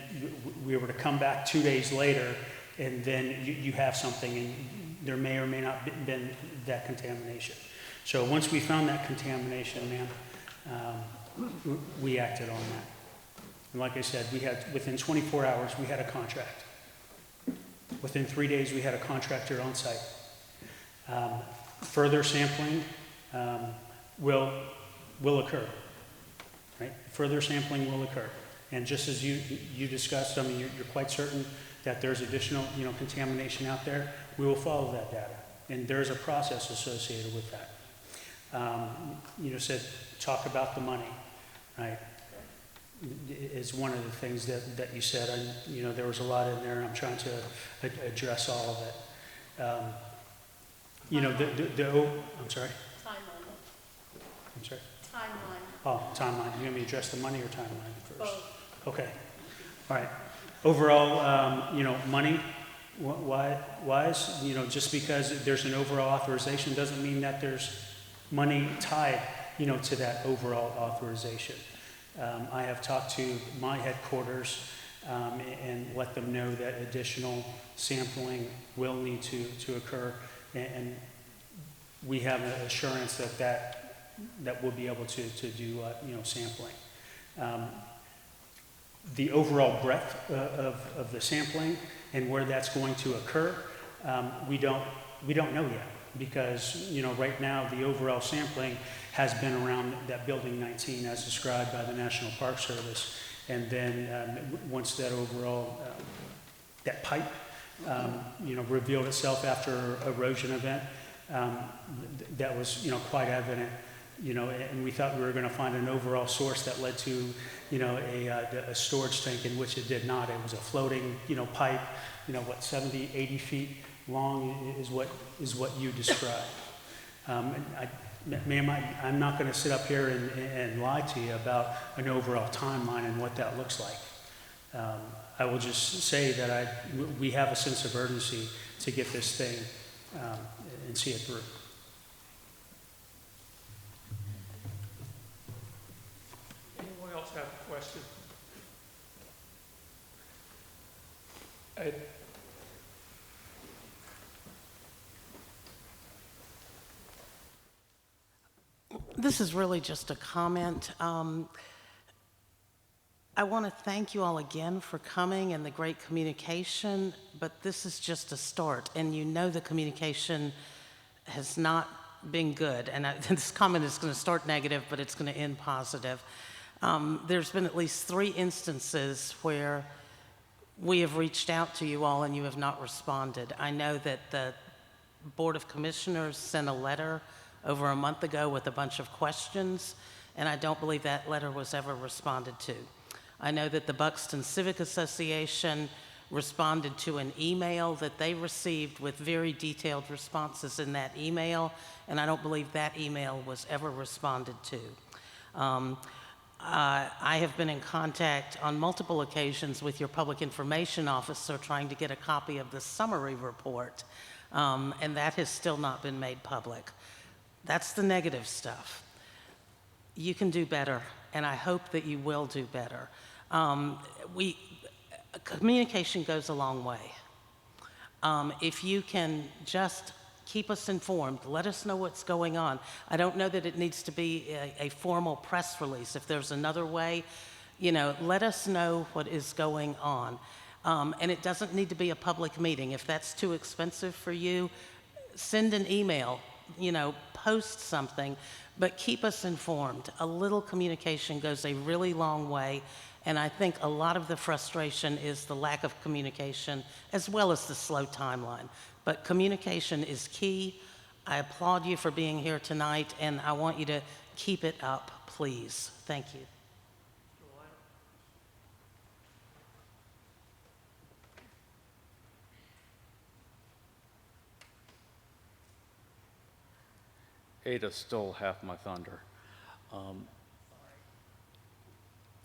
we were to come back 2 days later, and then you have something, and there may or may not have been that contamination. So once we found that contamination, ma'am, we acted on that. And like I said, within 24 hours, we had a contract. Within 3 days, we had a contractor on site. Further sampling will occur, right? Further sampling will occur. And just as you discussed, you're quite certain that there's additional, contamination out there, we will follow that data. And there's a process associated with that. Said, talk about the money, right? Is one of the things that you said. And, there was a lot in there, and I'm trying to address all of it. I'm sorry? Timeline. I'm sorry? Timeline. Oh, timeline. You want me to address the money or timeline first? Both. Okay. All right. Overall, money wise, just because there's an overall authorization doesn't mean that there's money tied, to that overall authorization. I have talked to my headquarters and let them know that additional sampling will need to occur, and we have an assurance that we'll be able to do sampling. The overall breadth of the sampling and where that's going to occur, we don't know yet, because right now the overall sampling has been around that building 19 as described by the National Park Service, and then once that overall that pipe revealed itself after erosion event, that was quite evident. And we thought we were going to find an overall source that led to, a storage tank, in which it did not. It was a floating, pipe, 70, 80 feet long is what you described. Ma'am, I'm not going to sit up here and lie to you about an overall timeline and what that looks like. I will just say that we have a sense of urgency to get this thing and see it through. Anyone else have a question? This is really just a comment. I want to thank you all again for coming and the great communication, but this is just a start, and the communication has not been good. And this comment is going to start negative, but it's going to end positive. There's been at least 3 instances where we have reached out to you all and you have not responded. I know that the Board of Commissioners sent a letter over a month ago with a bunch of questions, and I don't believe that letter was ever responded to. I know that the Buxton Civic Association responded to an email that they received with very detailed responses in that email, and I don't believe that email was ever responded to. I have been in contact on multiple occasions with your public information officer trying to get a copy of the summary report, and that has still not been made public. That's the negative stuff. You can do better, and I hope that you will do better. Communication goes a long way. If you can just keep us informed, let us know what's going on. I don't know that it needs to be a formal press release. If there's another way, let us know what is going on. And it doesn't need to be a public meeting. If that's too expensive for you, send an email, post something, but keep us informed. A little communication goes a really long way, and I think a lot of the frustration is the lack of communication as well as the slow timeline. But communication is key. I applaud you for being here tonight, and I want you to keep it up, please. Thank you. Ada stole half my thunder.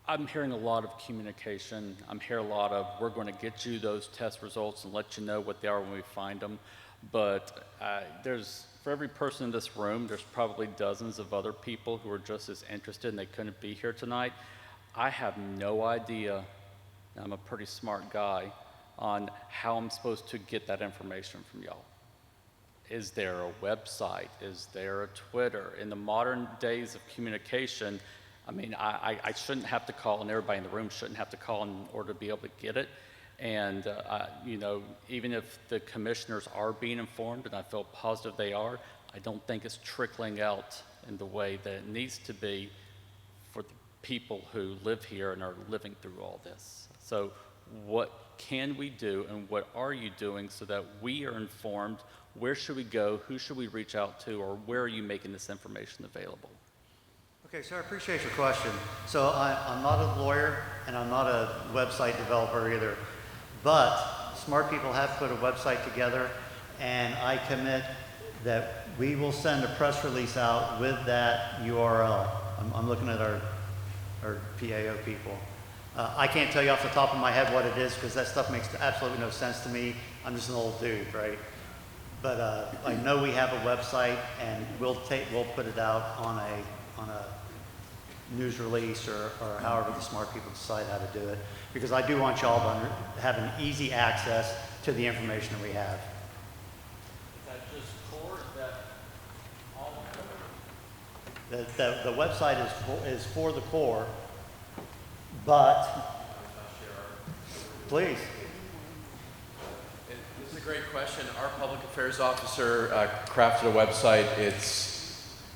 I'm hearing a lot of communication. I'm hearing a lot of, we're going to get you those test results and let you know what they are when we find them. But for every person in this room, there's probably dozens of other people who are just as interested and they couldn't be here tonight. I have no idea, I'm a pretty smart guy, on how I'm supposed to get that information from y'all. Is there a website? Is there a Twitter? In the modern days of communication, I shouldn't have to call, and everybody in the room shouldn't have to call in order to be able to get it. And, even if the commissioners are being informed, and I feel positive they are, I don't think it's trickling out in the way that it needs to be for the people who live here and are living through all this. So what can we do and what are you doing so that we are informed? Where should we go? Who should we reach out to? Or where are you making this information available? Okay, so I appreciate your question. So I'm not a lawyer and I'm not a website developer either, but smart people have put a website together, and I commit that we will send a press release out with that URL. I'm looking at our PAO people. I can't tell you off the top of my head what it is because that stuff makes absolutely no sense to me. I'm just an old dude, right? But I know we have a website, and we'll put it out on a news release or however the smart people decide how to do it, because I do want y'all to have an easy access to the information that we have. Is that just core? Is that all? The website is for the Corps, but please. This is a great question. Our public affairs officer crafted a website. It's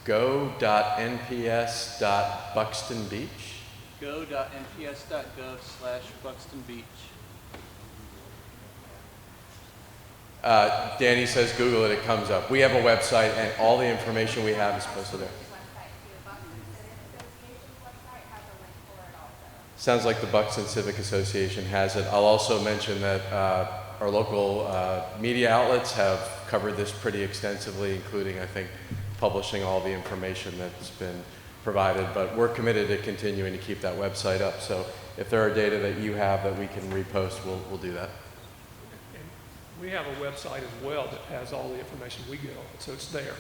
go.nps.Buxton Beach. go.nps.gov/Buxton Beach. Danny says Google it, it comes up. We have a website and all the information we have is posted there. Sounds like the Buxton Civic Association has it. I'll also mention that our local media outlets have covered this pretty extensively, including, I think, publishing all the information that's been provided, but we're committed to continuing to keep that website up. So if there are data that you have that we can repost, we'll do that. And we have a website as well that has all the information we get on it, so it's there.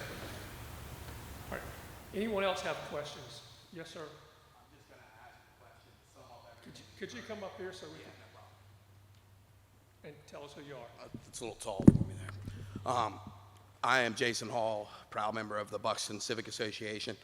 All right. Anyone else have questions? Yes, sir. I'm just going to ask a question. Could you come up here so we can? And tell us who you are. It's a little tall for me there. I am Jason Hall, proud member of the Buxton Civic Association.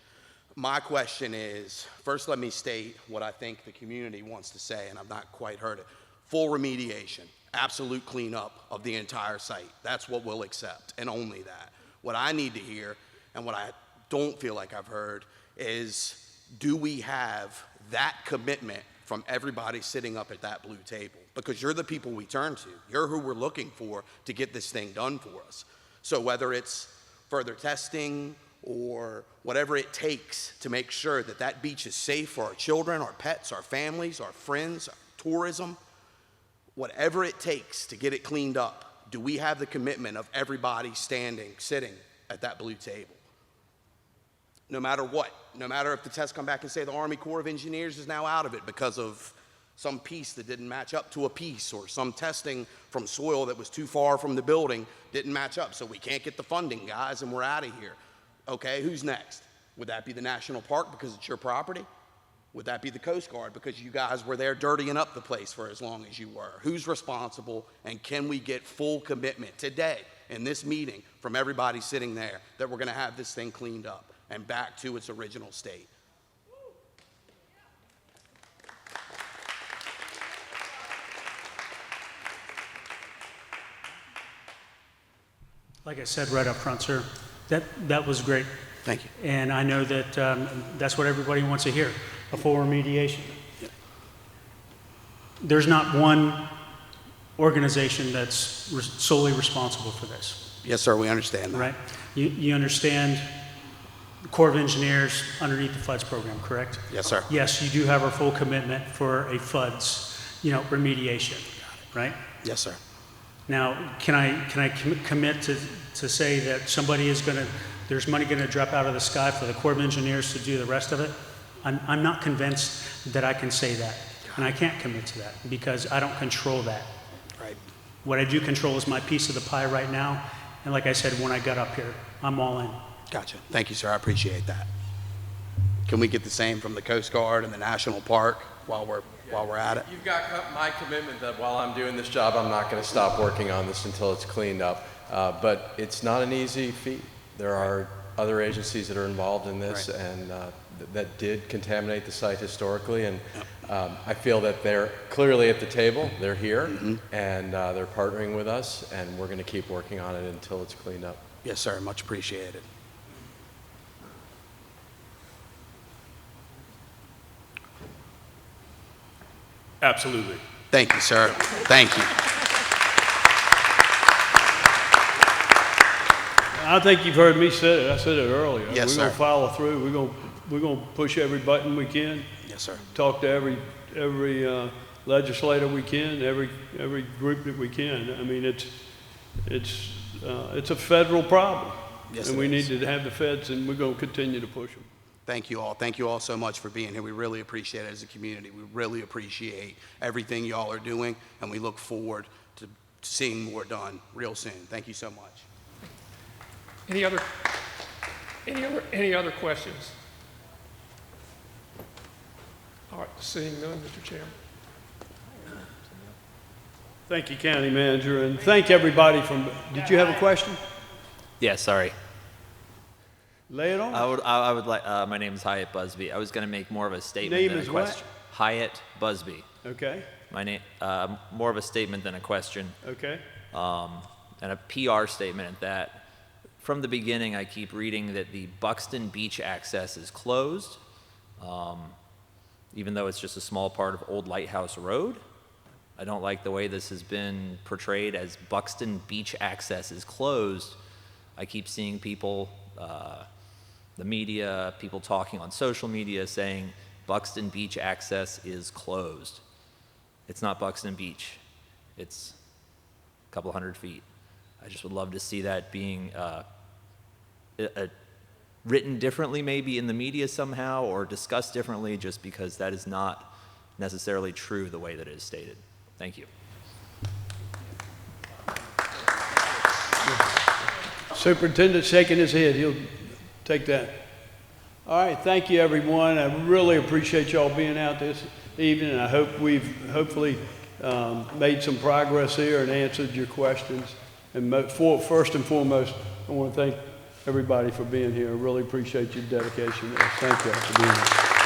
My question is, first let me state what I think the community wants to say, and I've not quite heard it. Full remediation, absolute cleanup of the entire site. That's what we'll accept, and only that. What I need to hear, and what I don't feel like I've heard, is do we have that commitment from everybody sitting up at that blue table? Because you're the people we turn to. You're who we're looking for to get this thing done for us. So whether it's further testing or whatever it takes to make sure that that beach is safe for our children, our pets, our families, our friends, our tourism, whatever it takes to get it cleaned up, do we have the commitment of everybody sitting at that blue table? No matter what, no matter if the tests come back and say the Army Corps of Engineers is now out of it because of some piece that didn't match up to a piece, or some testing from soil that was too far from the building didn't match up, so we can't get the funding, guys, and we're out of here. Okay, who's next? Would that be the National Park because it's your property? Would that be the Coast Guard because you guys were there dirtying up the place for as long as you were? Who's responsible, and can we get full commitment today in this meeting from everybody sitting there that we're gonna have this thing cleaned up and back to its original state? Like I said right up front, sir, that was great. Thank you. And I know that that's what everybody wants to hear, a full remediation. There's not one organization that's solely responsible for this. Yes, sir, we understand that. Right? You understand the Corps of Engineers underneath the FUDS program, correct? Yes, sir. Yes, you do have our full commitment for a FUDS, remediation, right? Yes, sir. Now, can I commit to say that somebody is there's money going to drop out of the sky for the Corps of Engineers to do the rest of it? I'm not convinced that I can say that, and I can't commit to that because I don't control that. Right. What I do control is my piece of the pie right now, and like I said, when I got up here, I'm all in. Gotcha. Thank you, sir. I appreciate that. Can we get the same from the Coast Guard and the National Park while we're at it? You've got my commitment that while I'm doing this job, I'm not going to stop working on this until it's cleaned up. But it's not an easy feat. There are other agencies that are involved in this, right, and that did contaminate the site historically. And I feel that they're clearly at the table. They're here, and they're partnering with us, and we're going to keep working on it until it's cleaned up. Yes, sir. Much appreciated. Absolutely. Thank you, sir. Thank you. I think you've heard me say it. I said it earlier. Yes, We're sir. going to follow through. We're going to push every button we can. Yes, sir. Talk to every legislator we can, every group that we can. I mean, it's a federal problem. Yes, and it we is. need to have the feds, and we're going to continue to push them. Thank you all. Thank you all so much for being here. We really appreciate it as a community. We really appreciate everything y'all are doing, and we look forward to seeing more done real soon. Thank you so much. Any other questions? All right, seeing none, Mr. Chairman. Thank you, County Manager, and thank everybody did you have a question? Yeah, sorry. Lay it on. I would like, my name is Hyatt Busby. I was going to make more of a statement Name than is a what? question. Hyatt Busby. Okay. My name, more of a statement than a question. Okay. And a PR statement at that. From the beginning, I keep reading that the Buxton Beach access is closed, even though it's just a small part of Old Lighthouse Road. I don't like the way this has been portrayed as Buxton Beach access is closed. I keep seeing people, the media, people talking on social media saying Buxton Beach access is closed. It's not Buxton Beach. It's a couple hundred feet. I just would love to see that being written differently maybe in the media somehow, or discussed differently, just because that is not necessarily true the way that it is stated. Thank you. Superintendent shaking his head. He'll take that. All right. Thank you, everyone. I really appreciate y'all being out this evening. And I hope we've hopefully made some progress here and answered your questions. And first and foremost, I want to thank everybody for being here. I really appreciate your dedication. Thank you for being here.